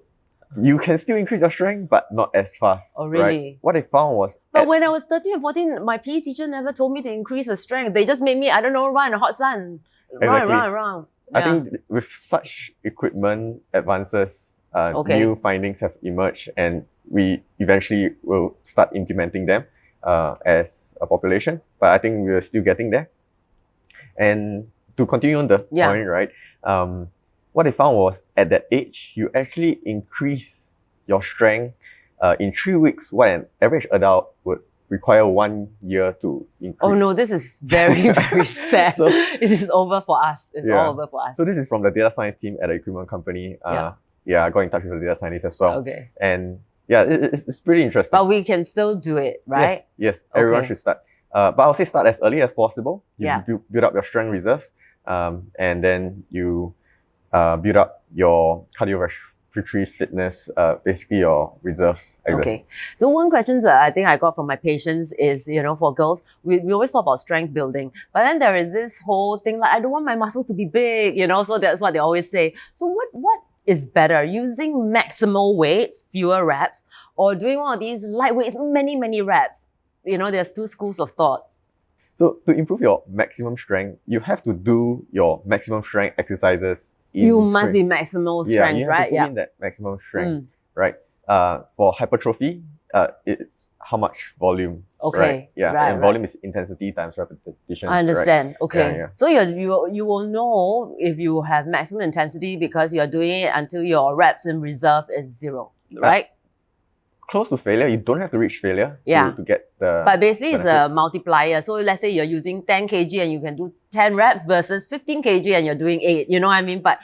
[SPEAKER 2] you can still increase your strength, but not as fast.
[SPEAKER 1] Oh, really?
[SPEAKER 2] Right? What they found was...
[SPEAKER 1] But when I was 13 and 14, my PE teacher never told me to increase the strength. They just made me, I don't know, run in the hot sun. Run.
[SPEAKER 2] I think with such equipment advances, new findings have emerged and we eventually will start implementing them as a population. But I think we're still getting there. And to continue on the point, right? What they found was at that age, you actually increase your strength in 3 weeks, what an average adult would require 1 year to increase.
[SPEAKER 1] Oh no, this is very, very sad. So, it is over for us. It's all over for us.
[SPEAKER 2] So this is from the data science team at the equipment company. I got in touch with the data scientists as well.
[SPEAKER 1] Okay.
[SPEAKER 2] And Yeah, it's pretty interesting.
[SPEAKER 1] But we can still do it, right?
[SPEAKER 2] Yes, everyone should start. But I'll say start as early as possible. You build up your strength reserves, and then you build up your cardiorespiratory fitness, basically your reserves. Exactly.
[SPEAKER 1] Okay. So one question that I think I got from my patients is, for girls, we always talk about strength building, but then there is this whole thing like, I don't want my muscles to be big, so that's what they always say. So what is better, using maximal weights, fewer reps, or doing one of these light weights, many reps? There's two schools of thought.
[SPEAKER 2] So to improve your maximum strength, you have to do your maximum strength exercises.
[SPEAKER 1] You must be maximal strength,
[SPEAKER 2] you have
[SPEAKER 1] right?
[SPEAKER 2] to put in that maximum strength, right? For hypertrophy, it's how much volume.
[SPEAKER 1] Okay.
[SPEAKER 2] Right? Yeah.
[SPEAKER 1] Right,
[SPEAKER 2] and volume is intensity times repetitions.
[SPEAKER 1] I understand.
[SPEAKER 2] Right?
[SPEAKER 1] Okay.
[SPEAKER 2] Yeah.
[SPEAKER 1] So you will know if you have maximum intensity because you're doing it until your reps in reserve is 0, right?
[SPEAKER 2] Close to failure, you don't have to reach failure to get the
[SPEAKER 1] But basically
[SPEAKER 2] benefits.
[SPEAKER 1] It's a multiplier. So let's say you're using 10 kg and you can do 10 reps versus 15 kg and you're doing 8. You know what I mean? But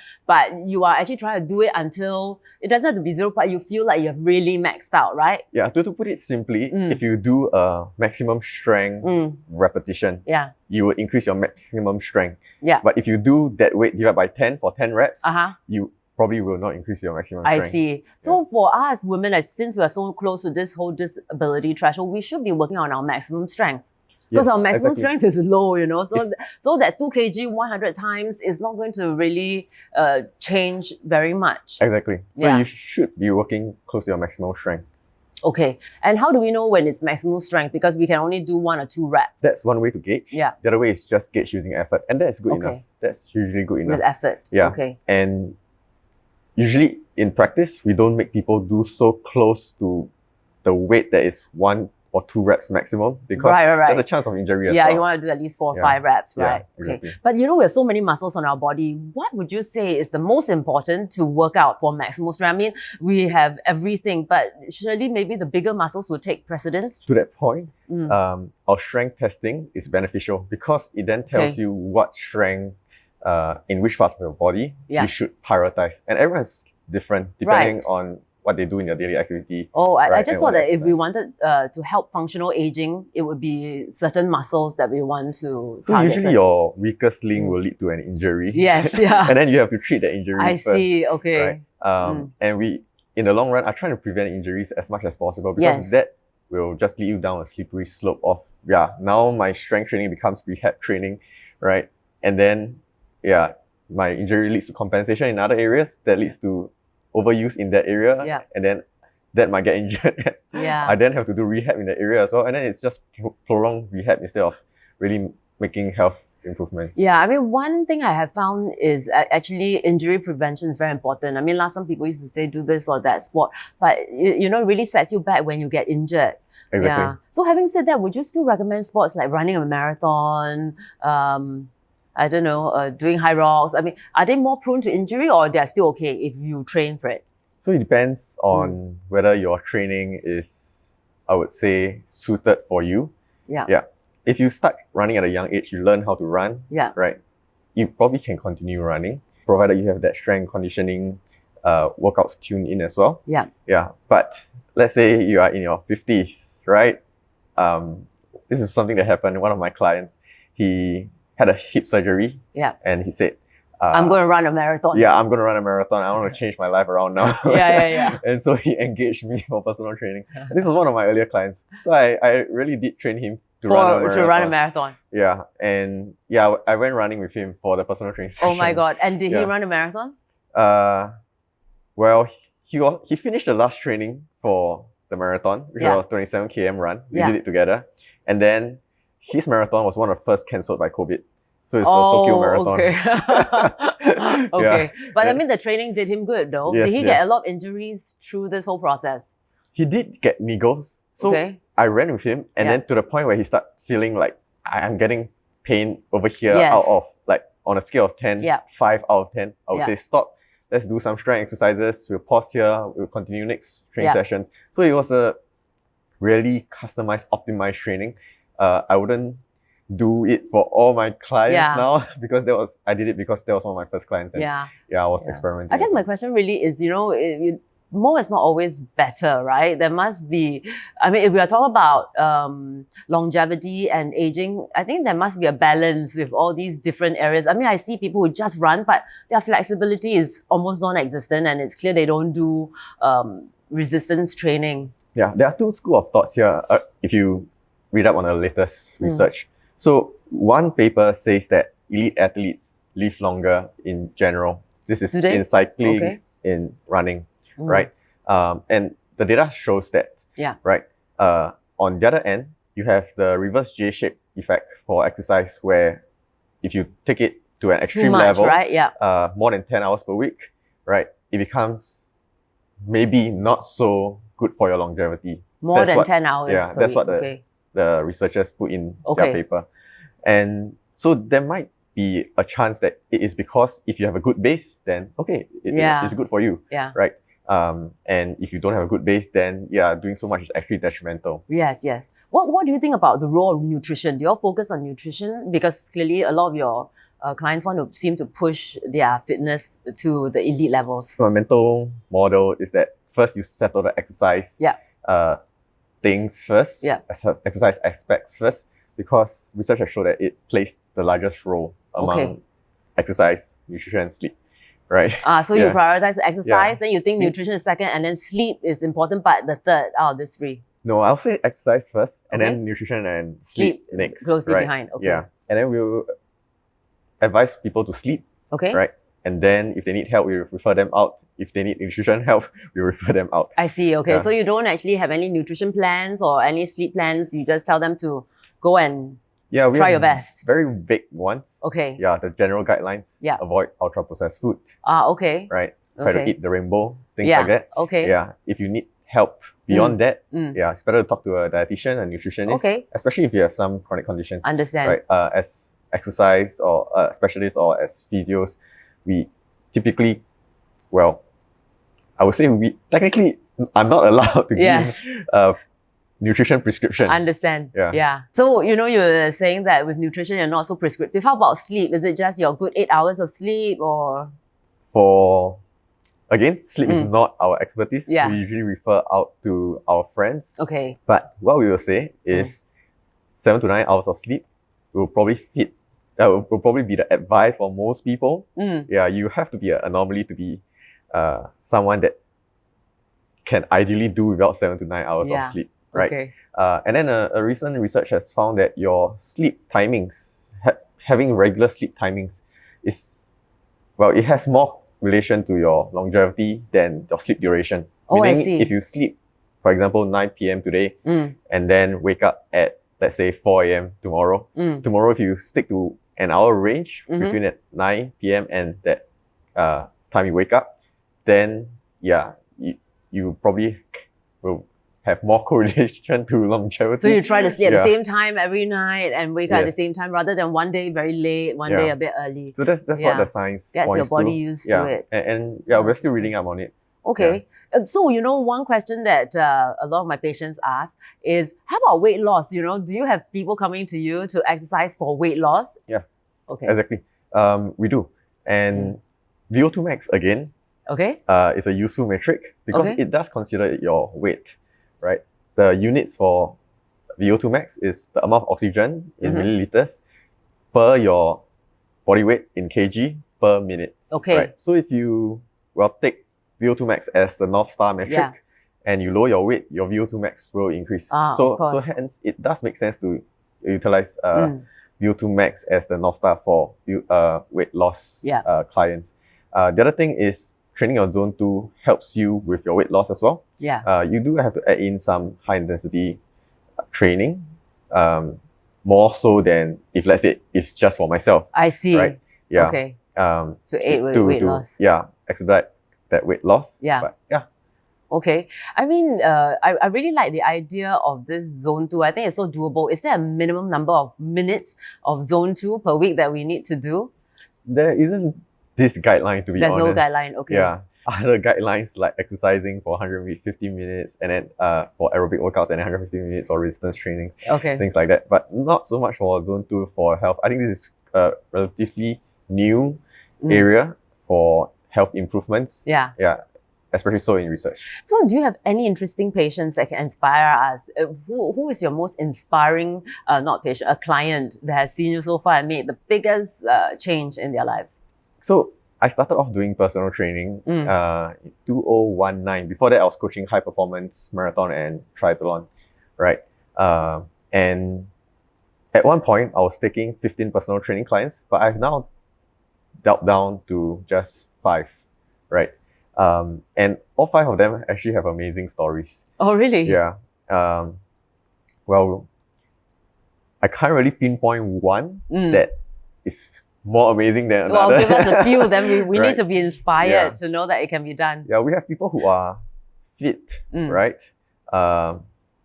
[SPEAKER 1] you are actually trying to do it until it doesn't have to be 0, but you feel like you've really maxed out, right?
[SPEAKER 2] Yeah, to put it simply, if you do a maximum strength repetition, you will increase your maximum strength.
[SPEAKER 1] Yeah.
[SPEAKER 2] But if you do that weight divided by 10 for 10 reps, you probably will not increase your maximum strength.
[SPEAKER 1] I see. So for us women, since we are so close to this whole disability threshold, we should be working on our maximum strength. Because our maximum strength is low, so that 2 kg 100 times is not going to really change very much.
[SPEAKER 2] Exactly. So you should be working close to your maximum strength.
[SPEAKER 1] Okay. And how do we know when it's maximum strength? Because we can only do 1 or 2 reps.
[SPEAKER 2] That's one way to gauge.
[SPEAKER 1] Yeah.
[SPEAKER 2] The other way is just gauge using effort. And that's good enough. That's usually good enough.
[SPEAKER 1] With effort.
[SPEAKER 2] Yeah.
[SPEAKER 1] Okay.
[SPEAKER 2] And usually in practice, we don't make people do so close to the weight that is 1 or 2 reps maximum because there's a chance of injury as well.
[SPEAKER 1] Yeah, you want to do at least 4 or 5 reps, right?
[SPEAKER 2] Exactly.
[SPEAKER 1] Okay. But we have so many muscles on our body. What would you say is the most important to work out for maximal strength? I mean, we have everything, but surely maybe the bigger muscles will take precedence?
[SPEAKER 2] To that point, our strength testing is beneficial because it then tells you what strength in which parts of your body you should prioritize. And everyone's different depending on what they do in their daily activity.
[SPEAKER 1] Oh, I just thought that if we wanted to help functional aging, it would be certain muscles that we want to
[SPEAKER 2] So usually your weakest link will lead to an injury.
[SPEAKER 1] Yes, yeah.
[SPEAKER 2] And then you have to treat the injury first.
[SPEAKER 1] I see, okay.
[SPEAKER 2] Right? And we, in the long run, are trying to prevent injuries as much as possible because that will just lead you down a slippery slope of, now my strength training becomes rehab training, right? And then, my injury leads to compensation in other areas that leads to overuse in that area, and then that might get injured. I then have to do rehab in that area as well, and then it's just prolonged rehab instead of really making health improvements. Yeah,
[SPEAKER 1] I mean, one thing I have found is actually injury prevention is very important. I mean, last time people used to say do this or that sport, but it really sets you back when you get injured.
[SPEAKER 2] Exactly.
[SPEAKER 1] Yeah. So having said that, would you still recommend sports like running a marathon, I don't know, doing Hyrox? I mean, are they more prone to injury or they're still okay if you train for it?
[SPEAKER 2] So it depends on whether your training is, I would say, suited for you. Yeah. If you start running at a young age, you learn how to run, right? You probably can continue running, provided you have that strength conditioning workouts tuned in as well.
[SPEAKER 1] Yeah.
[SPEAKER 2] But let's say you are in your 50s, right? This is something that happened. One of my clients, he had a hip surgery. And he said,
[SPEAKER 1] I'm going to run a marathon.
[SPEAKER 2] Yeah, I'm going to run a marathon. I want to change my life around now. And so he engaged me for personal training. This was one of my earlier clients. So I really did train him to run a marathon. Yeah. And I went running with him for the personal training session.
[SPEAKER 1] Oh my God. And did he run a marathon?
[SPEAKER 2] Well, he finished the last training for the marathon, which was a 27 km run. We did it together. And then his marathon was one of the first cancelled by COVID. So it's the Tokyo Marathon.
[SPEAKER 1] Okay. But I mean, the training did him good though. Did he get a lot of injuries through this whole process?
[SPEAKER 2] He did get niggles. So I ran with him and then to the point where he started feeling like I'm getting pain over here out of, like on a scale of 10, 5 out of 10, I would say stop. Let's do some strength exercises. We'll pause here. We'll continue next training sessions. So it was a really customized, optimized training. I wouldn't do it for all my clients now because I did it because that was one of my first clients and I was experimenting.
[SPEAKER 1] I guess my question really is, more is not always better, right? There must be, I mean, if we are talking about longevity and aging, I think there must be a balance with all these different areas. I mean, I see people who just run, but their flexibility is almost non-existent, and it's clear they don't do resistance training.
[SPEAKER 2] Yeah, there are two schools of thoughts here if you read up on the latest research. So one paper says that elite athletes live longer in general. This is in cycling, in running, right? And the data shows that, right? On the other end, you have the reverse J-shaped effect for exercise, where if you take it to an extreme level, right? More than 10 hours per week, right? It becomes maybe not so good for your longevity.
[SPEAKER 1] More than 10 hours per
[SPEAKER 2] that's
[SPEAKER 1] week.
[SPEAKER 2] what the researchers put in their paper. And so there might be a chance that it is because if you have a good base, then it's good for you, right? And if you don't have a good base, then doing so much is actually detrimental.
[SPEAKER 1] Yes. What do you think about the role of nutrition? Do you all focus on nutrition? Because clearly a lot of your clients seem to push their fitness to the elite levels.
[SPEAKER 2] So my mental model is that first you settle the exercise things first, exercise aspects first, because research has shown that it plays the largest role among exercise, nutrition, and sleep, right?
[SPEAKER 1] So you prioritize the exercise, then you think nutrition is second, and then sleep is important, but the third out of these three.
[SPEAKER 2] No, I'll say exercise first, and then nutrition and sleep next.
[SPEAKER 1] Closely behind,
[SPEAKER 2] Yeah, and then we'll advise people to sleep, right? And then if they need help, we refer them out. If they need nutrition help, we refer them out.
[SPEAKER 1] I see, So you don't actually have any nutrition plans or any sleep plans, you just tell them to go and try your best.
[SPEAKER 2] Very vague ones. Yeah, the general guidelines. Avoid ultra-processed food. Right? Try to eat the rainbow, things like that. Yeah, if you need help beyond that, it's better to talk to a dietitian, a nutritionist, especially if you have some chronic conditions.
[SPEAKER 1] Understand.
[SPEAKER 2] Right? As exercise or specialists or as physios, we typically, I would say technically, I'm not allowed to give nutrition prescription.
[SPEAKER 1] Understand. Yeah. So, you're saying that with nutrition, you're not so prescriptive. How about sleep? Is it just your good 8 hours of sleep or?
[SPEAKER 2] Again, sleep is not our expertise. We usually refer out to our friends. But what we will say is 7 to 9 hours of sleep will probably will probably be the advice for most people. Yeah, you have to be an anomaly to be someone that can ideally do without 7 to 9 hours of sleep, right? And then a recent research has found that your sleep timings, having regular sleep timings is, it has more relation to your longevity than your sleep duration. Meaning, if you sleep, for example, 9 p.m. today, and then wake up at, let's say, 4 a.m. tomorrow. Tomorrow, if you stick to an hour range between that 9 p.m. and that time you wake up, then you probably will have more correlation to longevity.
[SPEAKER 1] So you try to sleep at the same time every night and wake up at the same time, rather than one day very late, one day a bit early.
[SPEAKER 2] So that's what the science
[SPEAKER 1] gets
[SPEAKER 2] points
[SPEAKER 1] your body
[SPEAKER 2] to.
[SPEAKER 1] used to it.
[SPEAKER 2] And we're still reading up on it.
[SPEAKER 1] So, one question that a lot of my patients ask is, how about weight loss? Do you have people coming to you to exercise for weight loss?
[SPEAKER 2] Yeah. Exactly. We do. And VO2 Max, again, is a isometric because it does consider your weight, right? The units for VO2 Max is the amount of oxygen in milliliters per your body weight in kg per minute. Right? So if you take VO2 Max as the North Star metric and you lower your weight, your VO2 Max will increase. So hence, it does make sense to utilize VO2 Max as the North Star for weight loss clients. The other thing is training on zone 2 helps you with your weight loss as well. You do have to add in some high intensity training, more so than if, let's say, it's just for myself.
[SPEAKER 1] I see.
[SPEAKER 2] Right?
[SPEAKER 1] To aid with weight loss.
[SPEAKER 2] Expedite that weight loss.
[SPEAKER 1] I mean, I really like the idea of this zone 2. I think it's so doable. Is there a minimum number of minutes of zone 2 per week that we need to do?
[SPEAKER 2] There isn't this guideline, to be honest.
[SPEAKER 1] There's no guideline,
[SPEAKER 2] Other guidelines like exercising for 150 minutes and then for aerobic workouts and 150 minutes for resistance training, things like that. But not so much for zone 2 for health. I think this is a relatively new area for health improvements. especially so in research.
[SPEAKER 1] So do you have any interesting patients that can inspire us? Who is your most inspiring, not patient, a client that has seen you so far and made the biggest change in their lives?
[SPEAKER 2] So I started off doing personal training in 2019. Before that, I was coaching high performance marathon and triathlon, right? And at one point, I was taking 15 personal training clients, but I've now dialed down to just 5, right? And all 5 of them actually have amazing stories.
[SPEAKER 1] Oh, really?
[SPEAKER 2] Yeah. Well, I can't really pinpoint one that is more amazing than another.
[SPEAKER 1] Well, give us a few, then we
[SPEAKER 2] Right.
[SPEAKER 1] need to be inspired to know that it can be done.
[SPEAKER 2] Yeah, we have people who are fit, right?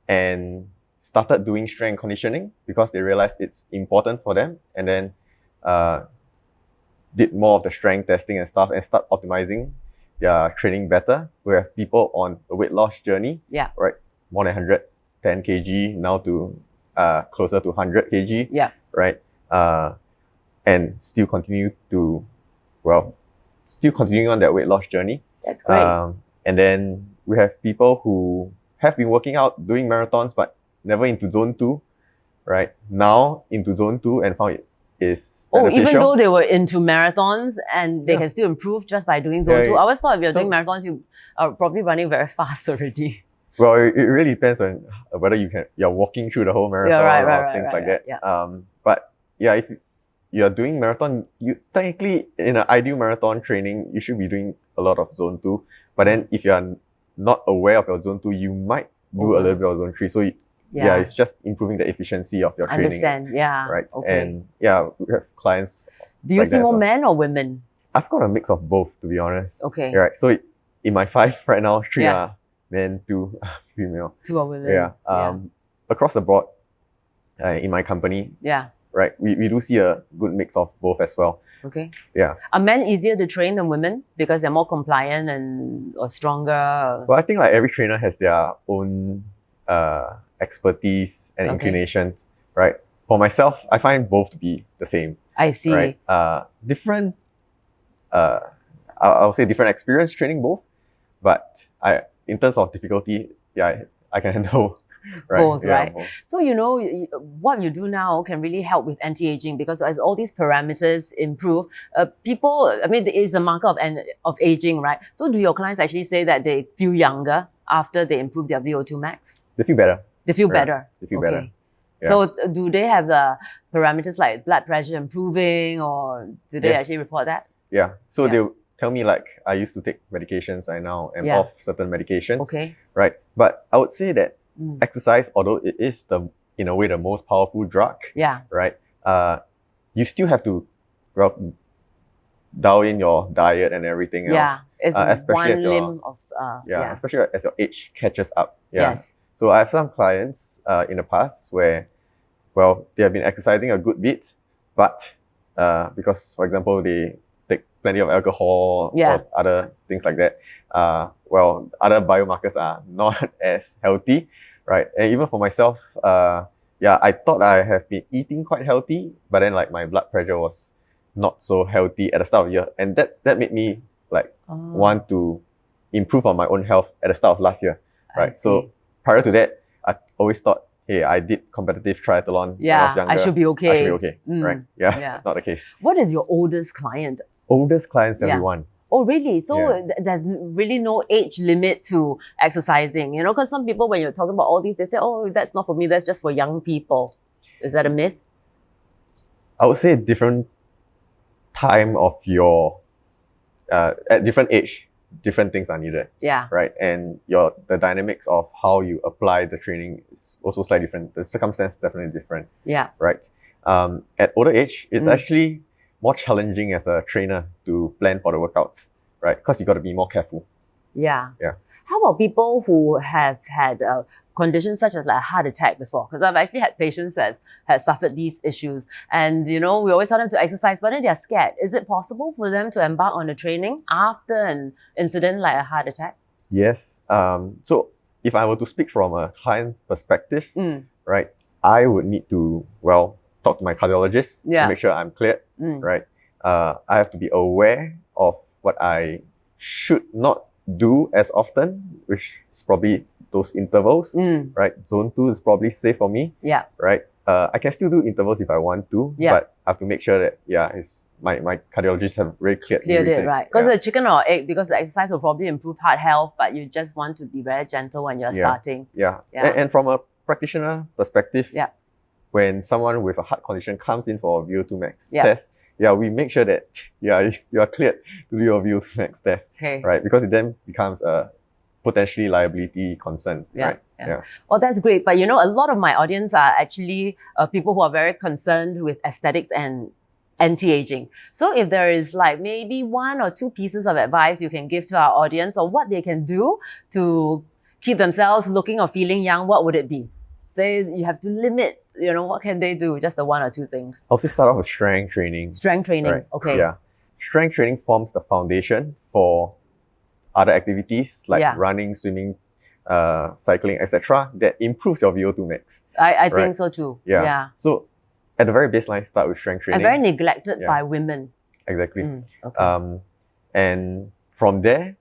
[SPEAKER 2] And started doing strength and conditioning because they realized it's important for them, and then did more of the strength testing and stuff and start optimizing their training better. We have people on a weight loss journey, right? More than 110 kg now to closer to 100 kg, right? And still continue to, still continuing on that weight loss journey.
[SPEAKER 1] That's great.
[SPEAKER 2] And then we have people who have been working out, doing marathons, but never into zone 2, right? Now into zone 2 and found it is beneficial.
[SPEAKER 1] Even though they were into marathons and they can still improve just by doing zone 2. I always thought if you're doing marathons, you are probably running very fast already.
[SPEAKER 2] Well, it really depends on whether you're walking through the whole marathon or things like that. But yeah, if you're doing marathon, you technically in an ideal marathon training, you should be doing a lot of zone 2. But then if you're not aware of your zone 2, you might do a little bit of zone 3. So it's just improving the efficiency of your training.
[SPEAKER 1] Understand,
[SPEAKER 2] Right.
[SPEAKER 1] Okay.
[SPEAKER 2] And yeah, we have clients.
[SPEAKER 1] Do you
[SPEAKER 2] like
[SPEAKER 1] see more men or women?
[SPEAKER 2] I've got a mix of both, to be honest.
[SPEAKER 1] Okay.
[SPEAKER 2] Right. So in my 5 right now, 3 are men, 2 are female.
[SPEAKER 1] 2 are women.
[SPEAKER 2] Across the board, in my company. Right. We do see a good mix of both as well.
[SPEAKER 1] Okay.
[SPEAKER 2] Yeah.
[SPEAKER 1] Are men easier to train than women because they're more compliant or stronger?
[SPEAKER 2] Well, I think like every trainer has their own expertise and inclinations, right? For myself, I find both to be the same.
[SPEAKER 1] I see.
[SPEAKER 2] Right? Different, I'll say different experience training both, but in terms of difficulty, I can handle
[SPEAKER 1] both, right?
[SPEAKER 2] Both.
[SPEAKER 1] So, what you do now can really help with anti-aging because as all these parameters improve, it is a marker of aging, right? So do your clients actually say that they feel younger after they improve their VO2 max?
[SPEAKER 2] They feel better.
[SPEAKER 1] They feel better?
[SPEAKER 2] They feel better. Yeah.
[SPEAKER 1] So do they have the parameters like blood pressure improving or do they actually report that?
[SPEAKER 2] Yeah. So they'll tell me like, I used to take medications, I now am off certain medications.
[SPEAKER 1] Okay.
[SPEAKER 2] Right. But I would say that exercise, although it is in a way the most powerful drug, right? You still have to dial in your diet and everything else.
[SPEAKER 1] It's
[SPEAKER 2] especially
[SPEAKER 1] one limb of
[SPEAKER 2] especially as your age catches up. So I have some clients in the past where, they have been exercising a good bit, but because, for example, they take plenty of alcohol or other things like that, other biomarkers are not as healthy, right? And even for myself, I thought I have been eating quite healthy, but then like my blood pressure was not so healthy at the start of the year. And that made me want to improve on my own health at the start of last year, right? So prior to that, I always thought, hey, I did competitive triathlon when I was younger.
[SPEAKER 1] I should be okay.
[SPEAKER 2] I should be okay, right? Not the case.
[SPEAKER 1] What is your oldest client?
[SPEAKER 2] Oldest client, 71.
[SPEAKER 1] Oh, really? So there's really no age limit to exercising, because some people, when you're talking about all these, they say, oh, that's not for me, that's just for young people. Is that a myth?
[SPEAKER 2] I would say different time of your, at different age, different things are needed. Right? And the dynamics of how you apply the training is also slightly different. The circumstance is definitely different. Right? At older age, it's actually more challenging as a trainer to plan for the workouts, right? Because you got to be more careful.
[SPEAKER 1] How about people who have had conditions such as like a heart attack before? Because I've actually had patients that had suffered these issues. And, we always tell them to exercise, but then they're scared. Is it possible for them to embark on the training after an incident like a heart attack?
[SPEAKER 2] Yes. So if I were to speak from a client perspective, right, I would need to, talk to my cardiologist to make sure I'm cleared, right? I have to be aware of what I should not do as often, which is probably those intervals, right? Zone 2 is probably safe for me, right? I can still do intervals if I want to, but I have to make sure that, my cardiologists have very cleared
[SPEAKER 1] it, right? Because the chicken or egg, because the exercise will probably improve heart health, but you just want to be very gentle when you're starting.
[SPEAKER 2] And from a practitioner perspective, when someone with a heart condition comes in for a VO2 Max test, we make sure that you are cleared to do your VO2 Max test, right? Because it then becomes a potentially liability concern, right?
[SPEAKER 1] Well, that's great. But you know, a lot of my audience are actually people who are very concerned with aesthetics and anti-aging. So if there is like maybe 1 or 2 pieces of advice you can give to our audience or what they can do to keep themselves looking or feeling young, what would it be? Say you have to limit, you know, what can they do? Just the 1 or 2 things.
[SPEAKER 2] I'll say start off with strength training.
[SPEAKER 1] Strength training,
[SPEAKER 2] right?
[SPEAKER 1] okay.
[SPEAKER 2] Yeah. Strength training forms the foundation for other activities like running, swimming, cycling, etc. that improves your VO2 max.
[SPEAKER 1] I think so too.
[SPEAKER 2] So at the very baseline, start with strength training.
[SPEAKER 1] And very neglected by women.
[SPEAKER 2] Exactly. And from there,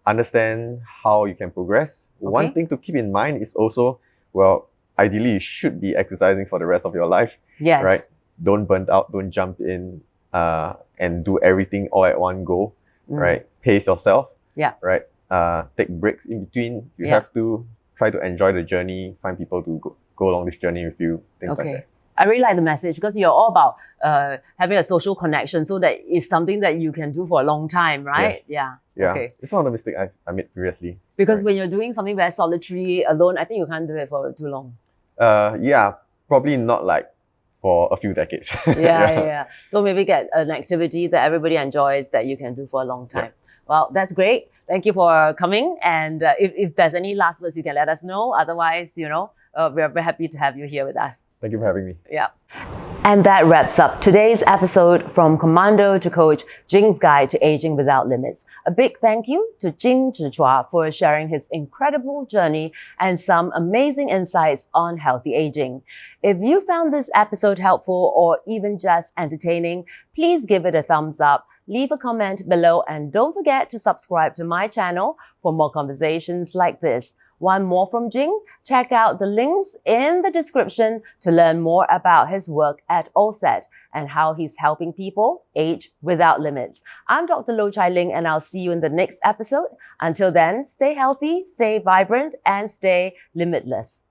[SPEAKER 2] understand how you can progress. One thing to keep in mind is also, well, ideally you should be exercising for the rest of your life. Right? Don't burn out, don't jump in and do everything all at one go. Right? Pace yourself. Right? Take breaks in between. You have to try to enjoy the journey, find people to go along this journey with you, things like that.
[SPEAKER 1] I really like the message because you're all about having a social connection, so that it's something that you can do for a long time, right?
[SPEAKER 2] Yeah. It's one of the mistakes I made previously.
[SPEAKER 1] Because when you're doing something very solitary, alone, I think you can't do it for too long.
[SPEAKER 2] Probably not like for a few decades.
[SPEAKER 1] So maybe get an activity that everybody enjoys that you can do for a long time. Well, that's great. Thank you for coming. And if there's any last words, you can let us know. Otherwise, you know, we're very happy to have you here with us.
[SPEAKER 2] Thank you for having me.
[SPEAKER 1] And that wraps up today's episode from Commando to Coach, Jing's Guide to Aging Without Limits. A big thank you to Jing Zhi Chua for sharing his incredible journey and some amazing insights on healthy aging. If you found this episode helpful or even just entertaining, please give it a thumbs up, leave a comment below, and don't forget to subscribe to my channel for more conversations like this. One more from Jing? Check out the links in the description to learn more about his work at ALLSET and how he's helping people age without limits. I'm Dr. Chai Ling, and I'll see you in the next episode. Until then, stay healthy, stay vibrant, and stay limitless.